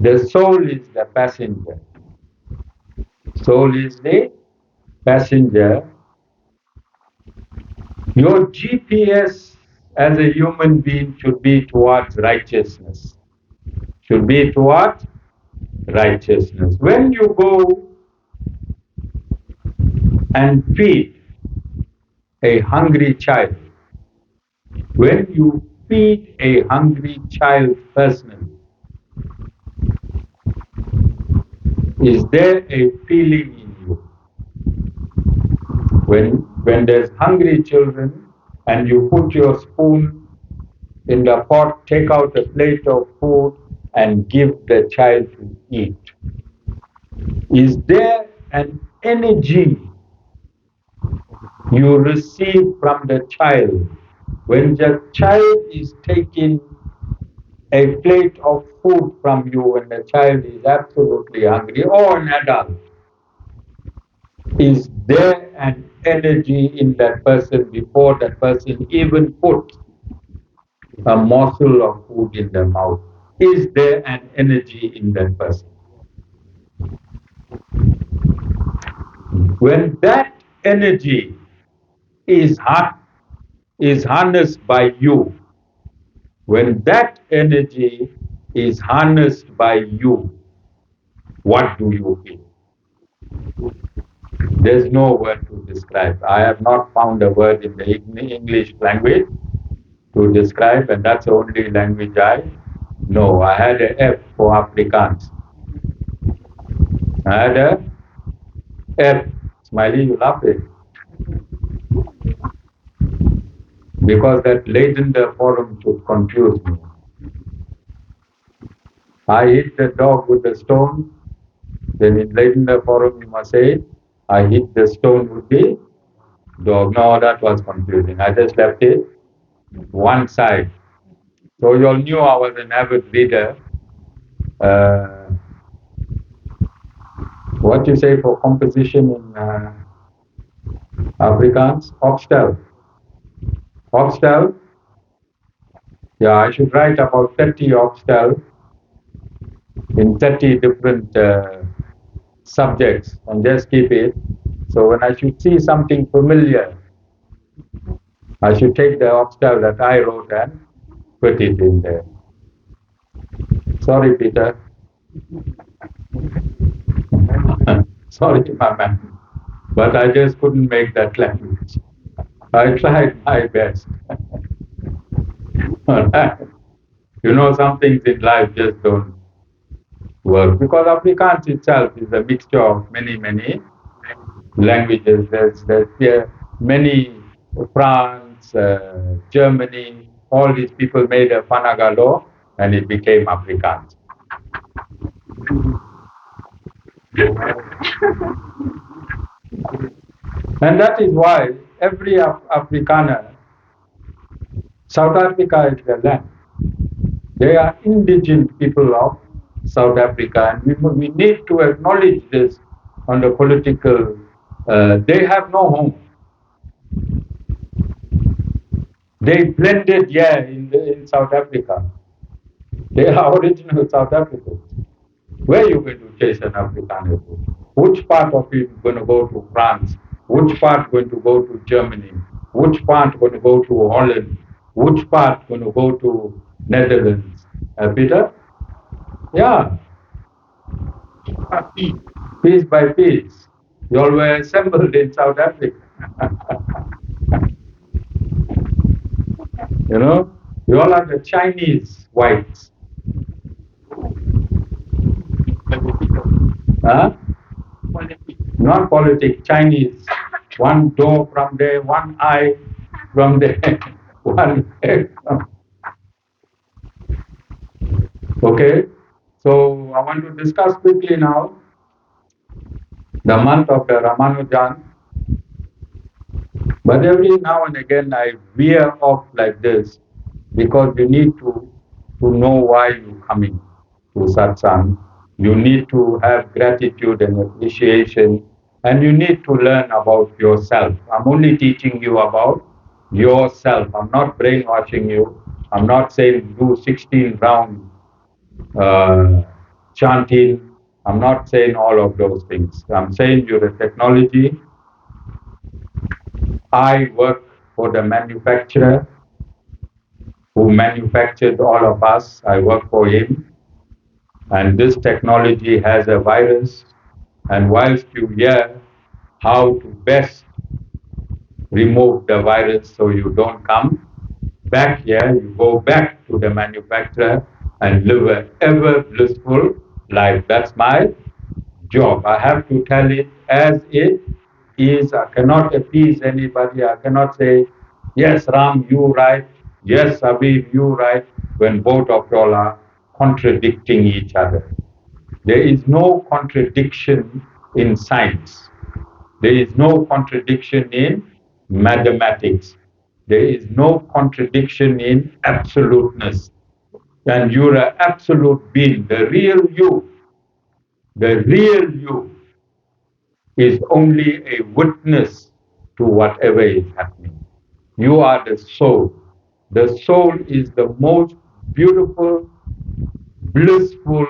The soul is the passenger. Soul is the passenger. Your GPS as a human being should be towards righteousness. Should be towards righteousness. When you go and feed a hungry child, when you feed a hungry child personally, is there a feeling in you? When there's hungry children and you put your spoon in the pot, take out a plate of food and give the child to eat, is there an energy you receive from the child when the child is taking a plate of food from you when the child is absolutely hungry, or an adult? Is there an energy in that person before that person even puts a morsel of food in their mouth? Is there an energy in that person? When that energy is harnessed by you, when that energy is harnessed by you, what do you feel? There's no word to describe. I have not found a word in the English language to describe, and that's the only language I know. I had a F for Afrikaans. I had a F. Smiley, you laugh it. Because that Leidender forum should confuse me. I hit the dog with the stone, then in Leidender forum you must say, I hit the stone with the dog. No, that was confusing. I just left it one side. So you all knew I was an avid reader. What you say for composition in Afrikaans? Opstel. Opstel? Yeah, I should write about 30 opstel in 30 different subjects and just keep it. So when I should see something familiar, I should take the opstel that I wrote and put it in there. Sorry, Peter. Sorry, my man. But I just couldn't make that language. I tried my best. You know, some things in life just don't work. Because Afrikaans itself is a mixture of many, many languages. There's many, France, Germany, all these people made a Panaga law and it became Afrikaans. And that is why every Afrikaner, South Africa is their land. They are indigent people of South Africa, and we need to acknowledge this on the political. They have no home. They blended here in South Africa. They are original South Africans. Where are you going to chase an Afrikaner to? Which part of it is going to go to France? Which part going to go to Germany? Which part going to go to Holland? Which part going to go to Netherlands? Peter? Yeah. Piece by piece. You all were assembled in South Africa. You know? You all are the Chinese whites. Huh? Not politics, Chinese. One door from there, one eye from there, one leg from. Okay? So I want to discuss quickly now the month of the Ramanujan. But every now and again I veer off like this because you need to know why you're coming to satsang. You need to have gratitude and appreciation, and you need to learn about yourself. I'm only teaching you about yourself. I'm not brainwashing you. I'm not saying do 16 rounds chanting. I'm not saying all of those things. I'm saying you're a technology. I work for the manufacturer who manufactured all of us. I work for him. And this technology has a virus. And whilst you hear how to best remove the virus so you don't come back here, you go back to the manufacturer and live an ever blissful life. That's my job. I have to tell it as it is. I cannot appease anybody. I cannot say, yes, Ram, you right. Yes, Habib, you right, when both of y'all are contradicting each other. There is no contradiction in science. There is no contradiction in mathematics. There is no contradiction in absoluteness. And you're an absolute being. The real you is only a witness to whatever is happening. You are the soul. The soul is the most beautiful, blissful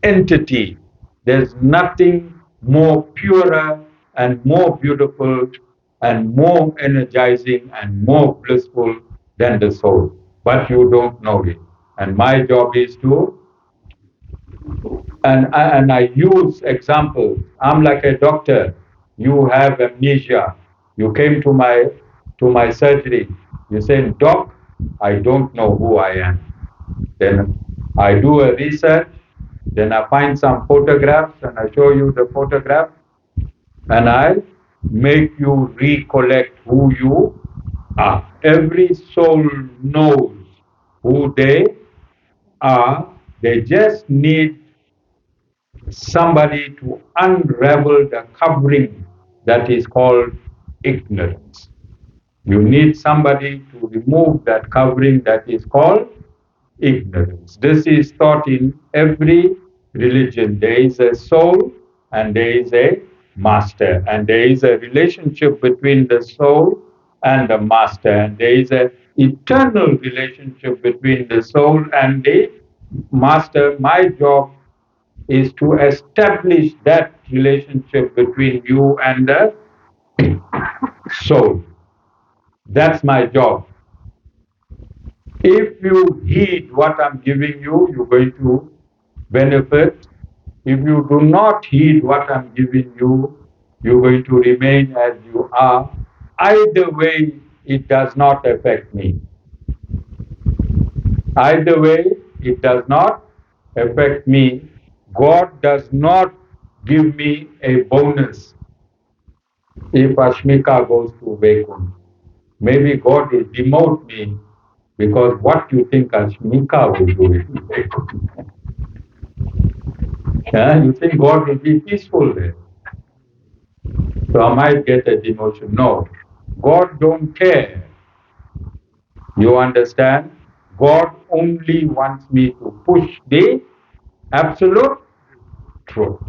entity. There's nothing more purer and more beautiful and more energizing and more blissful than the soul. But you don't know it. And my job is to, and I use examples. I'm like a doctor. You have amnesia. You came to my surgery. You say, Doc, I don't know who I am. Then I do a research. Then I find some photographs and I show you the photograph. And I make you recollect who you are. Every soul knows who they are. They just need somebody to unravel the covering that is called ignorance. You need somebody to remove that covering that is called ignorance. This is taught in every religion. There is a soul and there is a master, and there is a relationship between the soul and the master, and there is an eternal relationship between the soul and the master. My job is to establish that relationship between you and the soul. That's my job. If you heed what I'm giving you, you're going to benefit. If you do not heed what I'm giving you, you're going to remain as you are. Either way, it does not affect me. Either way, it does not affect me. God does not give me a bonus if Ashmika goes to Vaikunth. Maybe God will demote me because what you think Ashmika will do in Vaikunth? Yeah, you think God will be peaceful there? So I might get a demotion. No, God don't care. You understand? God only wants me to push the absolute truth.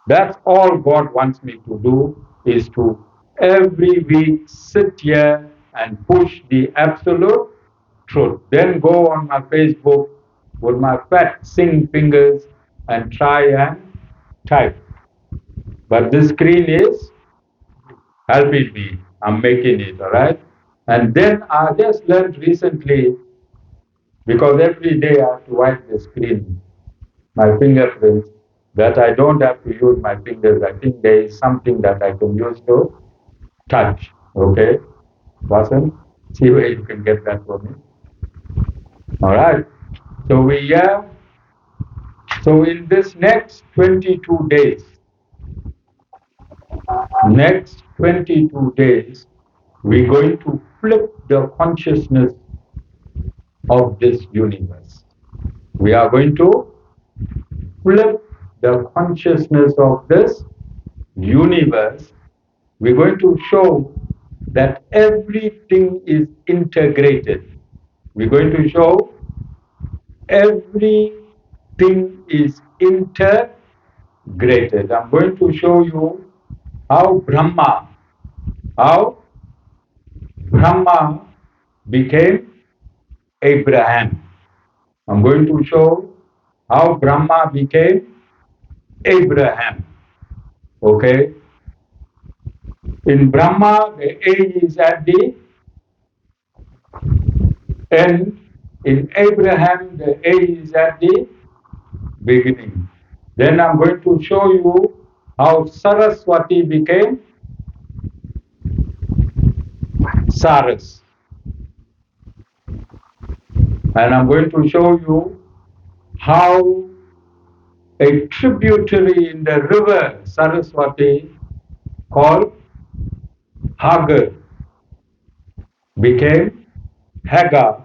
That's all God wants me to do, is to every week sit here and push the absolute truth. Then go on my Facebook with my fat sing fingers and try and type. But this screen is helping me. I'm making it, all right? And then I just learned recently, because every day I have to wipe the screen, my fingerprints, that I don't have to use my fingers. I think there is something that I can use to touch. Okay? Vasan, see where you can get that for me. All right. So we have, so in this next 22 days, we're going to flip the consciousness of this universe. We are going to flip the consciousness of this universe. We're going to show that everything is integrated. We're going to show everything is integrated. I'm going to show you how Brahma became Abraham. I'm going to show how Brahma became Abraham. Okay? In Brahma, the A is at the end. In Abraham, the A is at the beginning. Then I'm going to show you how Saraswati became Saras. And I'm going to show you how a tributary in the river Saraswati called Hagar became Hagar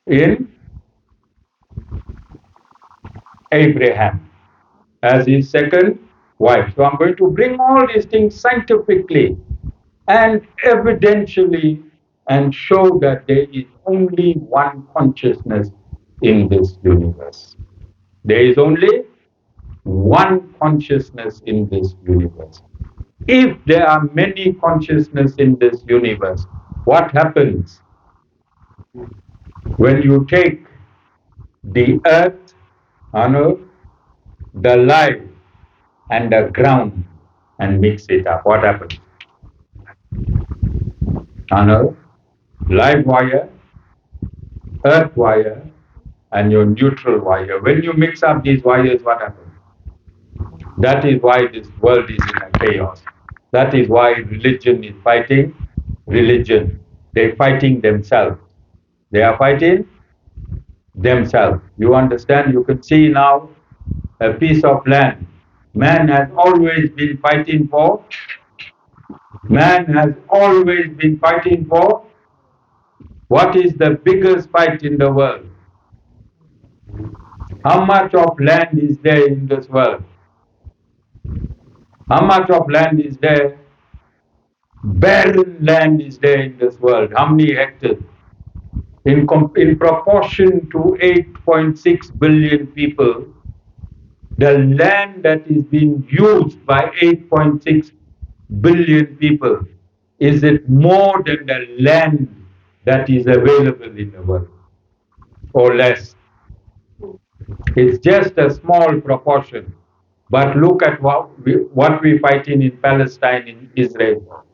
in Abraham as his second wife. So I'm going to bring all these things scientifically and evidentially and show that there is only one consciousness in this universe. There is only one consciousness in this universe. If there are many consciousnesses in this universe, what happens when you take the earth, the life, and the ground and mix it up? What happens? Live wire, earth wire, and your neutral wire. When you mix up these wires, what happens? That is why this world is in a chaos. That is why religion is fighting religion. They're fighting themselves. They are fighting themselves. You understand? You can see now a piece of land. Man has always been fighting for. Man has always been fighting for. What is the biggest fight in the world? How much of land is there in this world? How much of land is there? Barren land is there in this world. How many hectares? In proportion to 8.6 billion people, The land that is being used by 8.6 billion people, is it more than the land that is available in the world, or less? It's just a small proportion. But look at what we're fighting in Palestine, in Israel.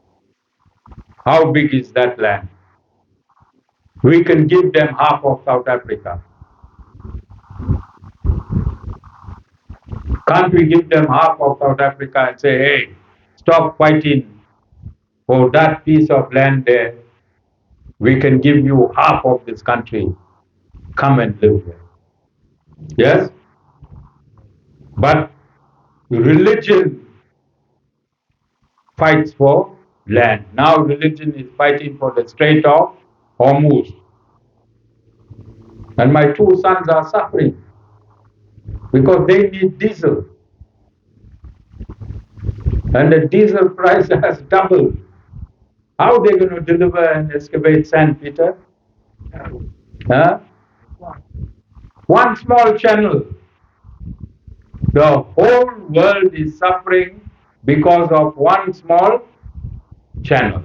How big is that land? We can give them half of South Africa. Can't we give them half of South Africa and say, hey, stop fighting for that piece of land there? We can give you half of this country. Come and live there. Yes? But religion fights for land. Now religion is fighting for the Strait of Hormuz. And my two sons are suffering because they need diesel. And the diesel price has doubled. How are they going to deliver and excavate sand, Peter? Huh? One small channel. The whole world is suffering because of one small channel.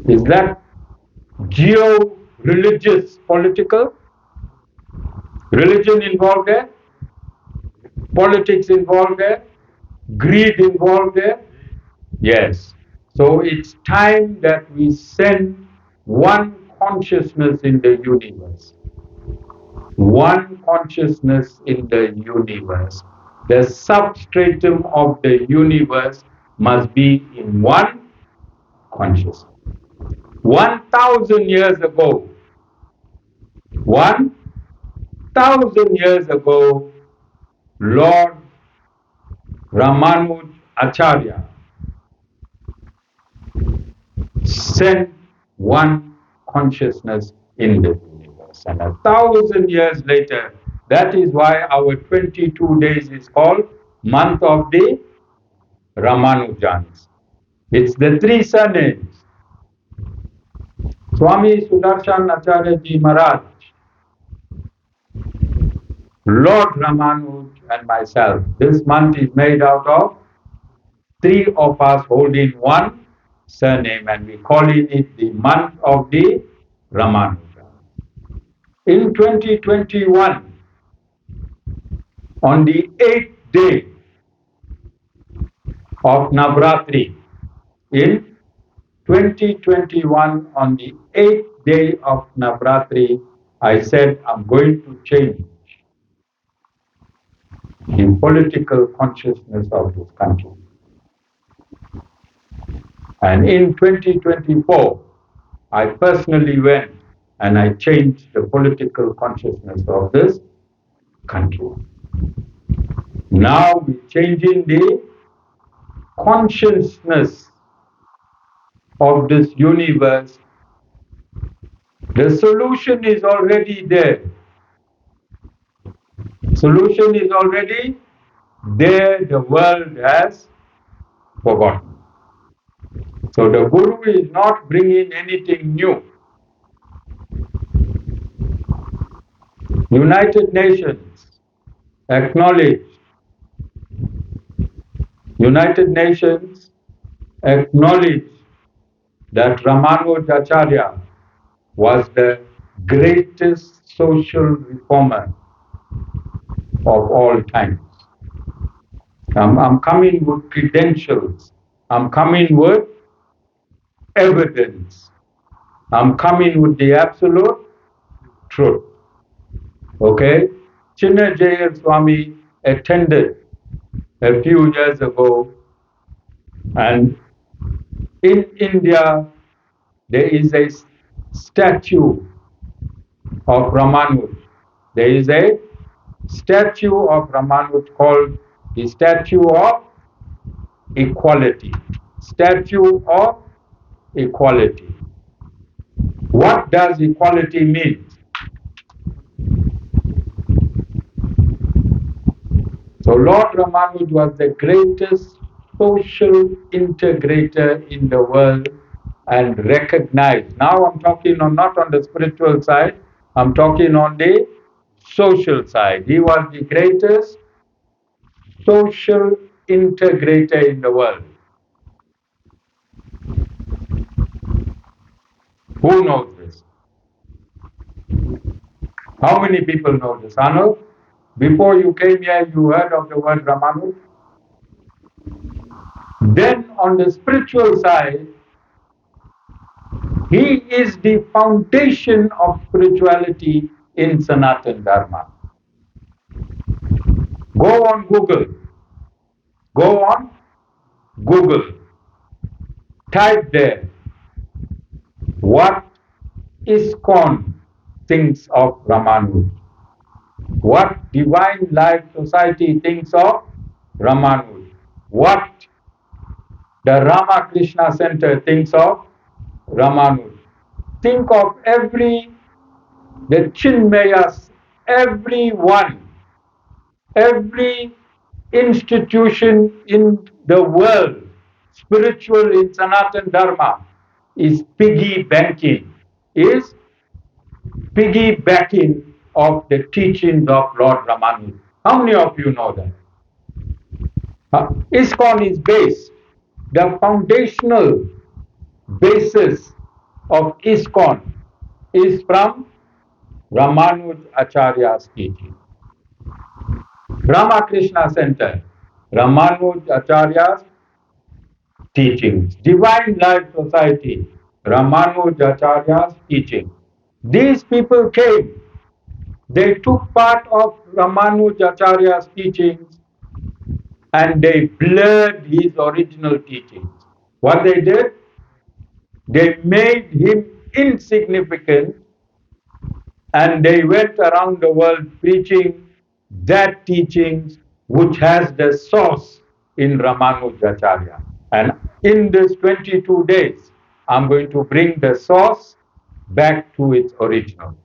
Is that geo-religious political? Religion involved there? Politics involved there? Greed involved there? Yes. So it's time that we send one consciousness in the universe. One consciousness in the universe. The substratum of the universe must be in one consciousness. 1,000 years ago, 1,000 years ago, Lord Ramanuj Acharya sent one consciousness in the universe. And 1,000 years later, that is why our 22 days is called month of the Ramanujans. It's the three surnames. Swami Sudarshan Acharya Ji Maharaj, Lord Ramanuj and myself. This month is made out of three of us holding one surname, and we calling it the month of the Ramanuja. In 2021, on the 8th day of Navratri, in 2021, on the 8th day of Navratri, I said I'm going to change the political consciousness of this country. And in 2024, I personally went and I changed the political consciousness of this country. Now we're changing the consciousness of this universe. The solution is already there. Solution is already there. The world has forgotten. So the Guru is not bringing anything new. United Nations acknowledged. United Nations acknowledged that Ramanujacharya was the greatest social reformer of all times. I'm coming with credentials. I'm coming with evidence. I'm coming with the absolute truth. Okay? Chinnajaya Swami attended a few years ago, and in India there is a statue of Ramanuj. There is a statue of Ramanuj called the Statue of Equality. Statue of Equality. What does equality mean? So Lord Ramanuj was the greatest social integrator in the world and recognized. Now I'm talking not on the spiritual side, I'm talking on the social side. He was the greatest social integrator in the world. Who knows this? How many people know this? Anu, before you came here, you heard of the word Ramanuj? Then on the spiritual side, he is the foundation of spirituality in Sanātana Dharma. Go on Google. Go on Google. Type there what ISKCON thinks of Ramanuj. What Divine Life Society thinks of Ramanuj. What the Ramakrishna Center thinks of Ramanuj. Think of the Chinmayas, everyone, every institution in the world, spiritual in Sanātana Dharma, is piggybacking of the teachings of Lord Ramanuj. How many of you know that? ISKCON is based, the foundational basis of ISKCON is from Ramanuj Acharya's teaching. Ramakrishna Center, Ramanuj Acharya's teachings. Divine Life Society, Ramanuj Acharya's teaching. These people came, they took part of Ramanuj Acharya's teachings and they blurred his original teachings. What they did? They made him insignificant and they went around the world preaching that teachings which has the source in Ramanujacharya. And in this 22 days, I'm going to bring the source back to its original.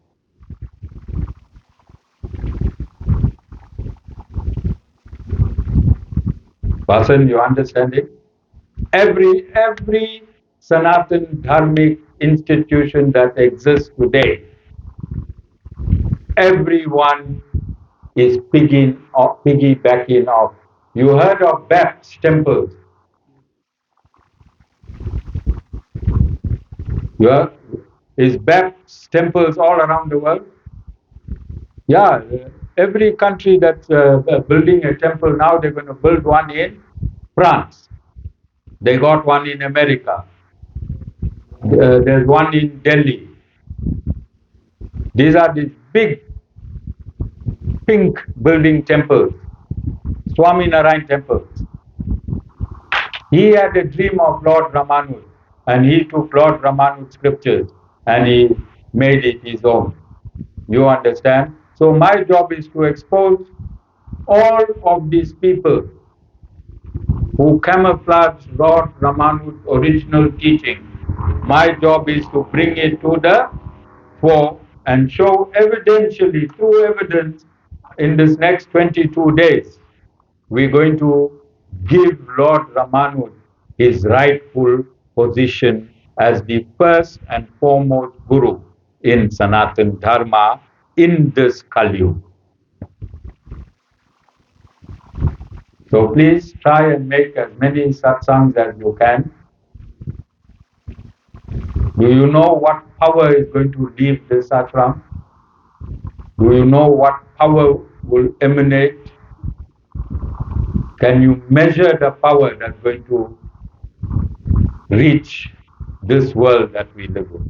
Vasan, you understand it? Every Sanatan Dharmic institution that exists today, everyone is piggybacking off. You heard of Baptist temples? Is Baptist temples all around the world? Yeah, every country that's building a temple now, they're going to build one in France. They got one in America. There's one in Delhi. These are these big pink building temples, Swaminarayan temples. He had a dream of Lord Ramanuj, and he took Lord Ramanuj's scriptures and he made it his own. You understand? So my job is to expose all of these people who camouflage Lord Ramanuj's original teaching. My job is to bring it to the fore and show evidentially, through evidence, in this next 22 days, we're going to give Lord Ramanuj his rightful position as the first and foremost Guru in Sanātana Dharma in this Kali Yuga. So please try and make as many satsangs as you can. Do you know what power is going to leave this ashram? Do you know what power will emanate? Can you measure the power that's going to reach this world that we live in?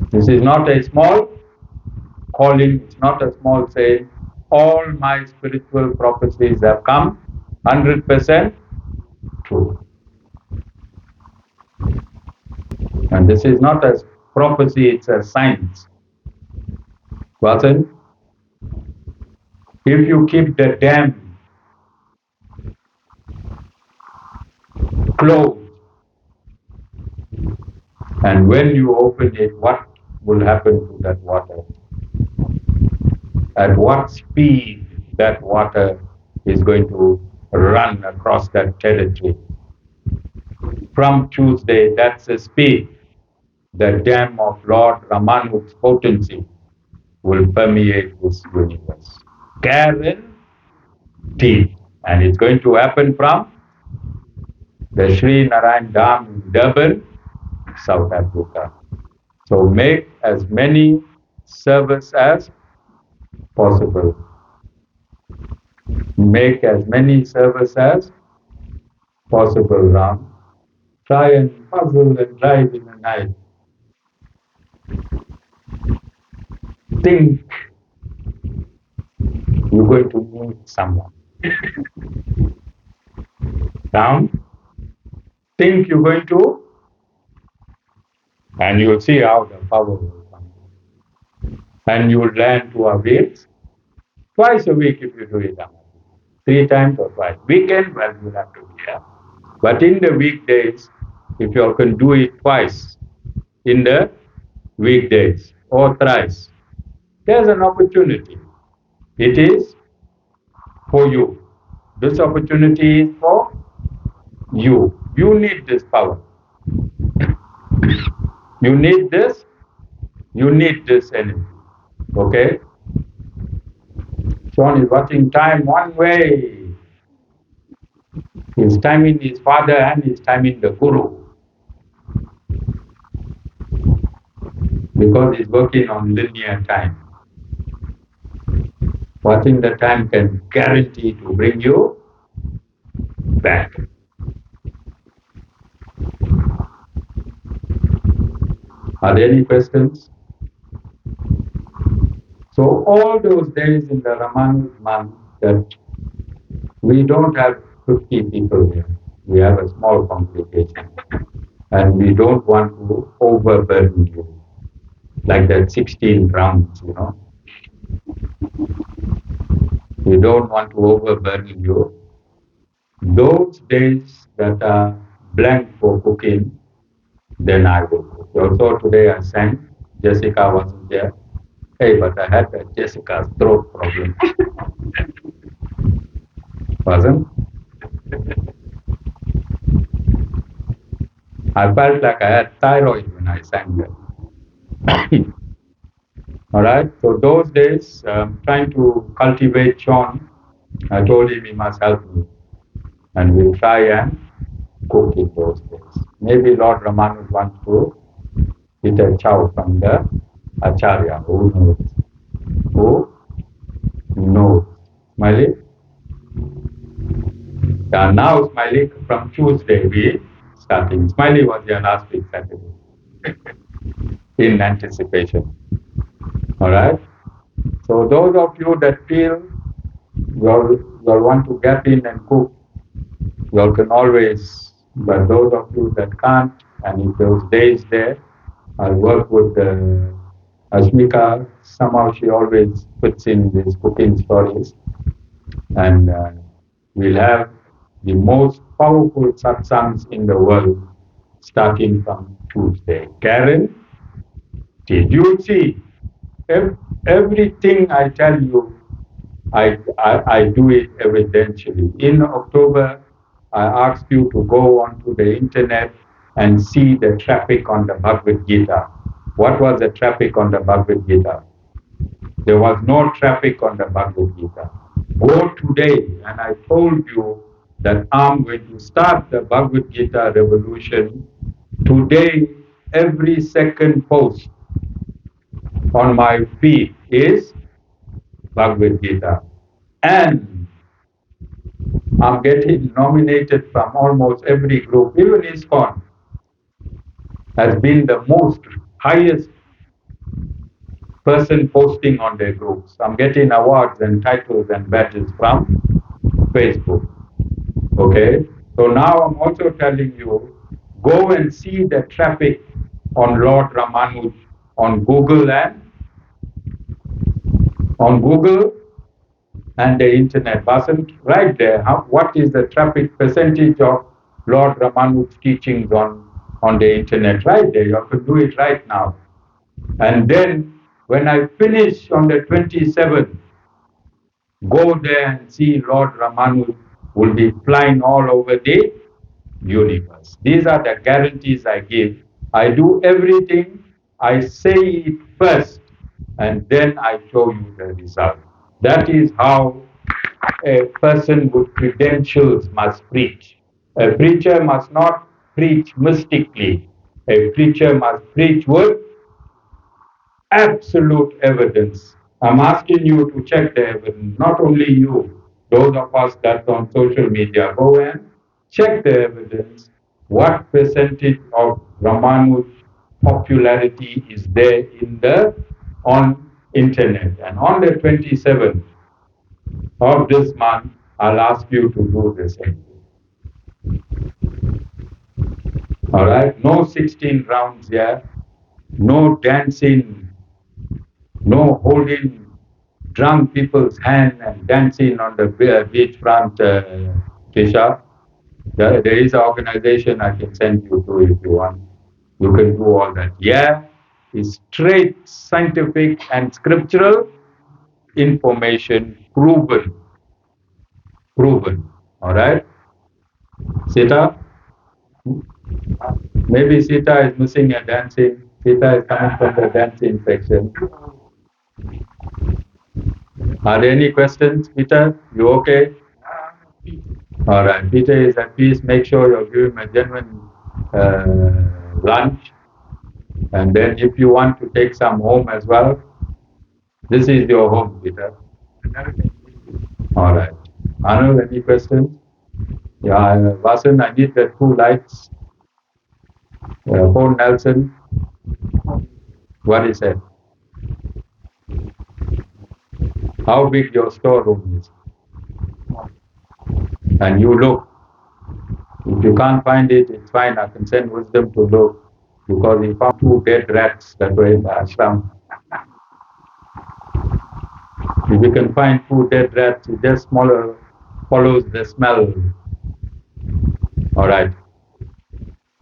This is not a small calling, it's not a small saying. All my spiritual prophecies have come 100% true. And this is not a prophecy, it's a science. Vasan, if you keep the dam closed, and when you open it, what will happen to that water? At what speed that water is going to run across that territory? From Tuesday, that's the speed, the dam of Lord Ramanuj's potency will permeate this universe. Guaranteed. And it's going to happen from the Narayana Dam in Durban, South Africa. So make as many service as possible. Make as many service as possible, Ram. Try and puzzle and drive in the night. Think you're going to meet someone. Down. Think you're going to, and you'll see how the power will come. And you'll learn to avail twice a week if you do it. 3 times or twice. Weekend, well, you'll have to be there. But in the weekdays, if you can do it twice in the weekdays or thrice, there's an opportunity. It is for you. This opportunity is for you. You need this power. You need this. You need this energy. Okay? John is watching time one way. He's timing his father and he's timing the guru. Because he's working on linear time. Watching the time can guarantee to bring you back. Are there any questions? So all those days in the Ramanuj month that we don't have 50 people here. We have a small congregation. And we don't want to overburden you. Like that 16 rounds, We don't want to overburden you. Those days that are blank for cooking, then I will cook. Also today I sang, Jessica wasn't there. Hey, but I had that Jessica's throat problem. Wasn't? I felt like I had thyroid when I sang that. All right. So those days, trying to cultivate Sean, I told him he must help me, and we'll try and cook in those days. Maybe Lord Ramanuj wants to eat a chow from the Acharya. Who knows? Who knows? Smiley? Now Smiley from Tuesday we starting. Smiley was here last week Saturday in anticipation. All right. So those of you that feel you want to get in and cook, you can always. But those of you that can't, and if those days there, I'll work with Ashmika. Somehow she always puts in these cooking stories, and we'll have the most powerful satsangs in the world starting from Tuesday. Karen, did you see? Everything I tell you, I do it evidentially. In October, I asked you to go onto the internet and see the traffic on the Bhagavad-Gītā. What was the traffic on the Bhagavad-Gītā? There was no traffic on the Bhagavad-Gītā. Go today, and I told you that I'm going to start the Bhagavad-Gītā revolution. Today, every second post on my feed is Bhagavad-Gītā. And I'm getting nominated from almost every group, even ISKCON has been the most highest person posting on their groups. I'm getting awards and titles and badges from Facebook. Okay? So now I'm also telling you, go and see the traffic on Lord Ramanuj on Google and the internet. Wasn't right there. What is the traffic percentage of Lord Ramanuj's teachings on the internet? Right there. You can do it right now. And then when I finish on the 27th, go there and see Lord Ramanuj will be flying all over the universe. These are the guarantees I give. I do everything. I say it first. and then I show you the result. That is how a person with credentials must preach. A preacher must not preach mystically. A preacher must preach with absolute evidence. I'm asking you to check the evidence, not only you, those of us that on social media, go and check the evidence. What percentage of Ramanuj popularity is there in the on internet? And on the 27th of this month, I'll ask you to do the same. All right? No 16 rounds here, no dancing, no holding drunk people's hand and dancing on the beachfront, Tisha. There is an organization I can send you to if you want. You can do all that. Yeah, it's straight scientific and scriptural information proven. Proven. All right? Sita? Maybe Sita is missing a dancing. Sita is coming from the dancing section. Are there any questions, Peter? You okay? All right. Peter is at peace. Make sure you're giving him a genuine lunch. And then if you want to take some home as well, this is your home, Peter. All right. Anu, any questions? Yeah, Vasan, I need the two lights. Paul Nelson, what is it? How big your storeroom is? And you look. If you can't find it, it's fine. I can send wisdom to look. Because he found two dead rats that were in the ashram. If you can find two dead rats, it just smaller follows the smell. All right.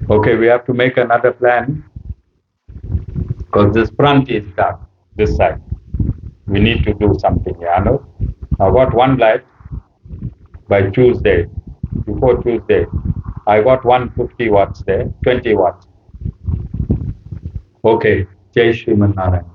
Okay, we have to make another plan because this front is dark, this side. We need to do something, yeah, no? I got one light by Tuesday, before Tuesday. I got 150 watts there, 20 watts. Okay, Jai Sriman Narayana.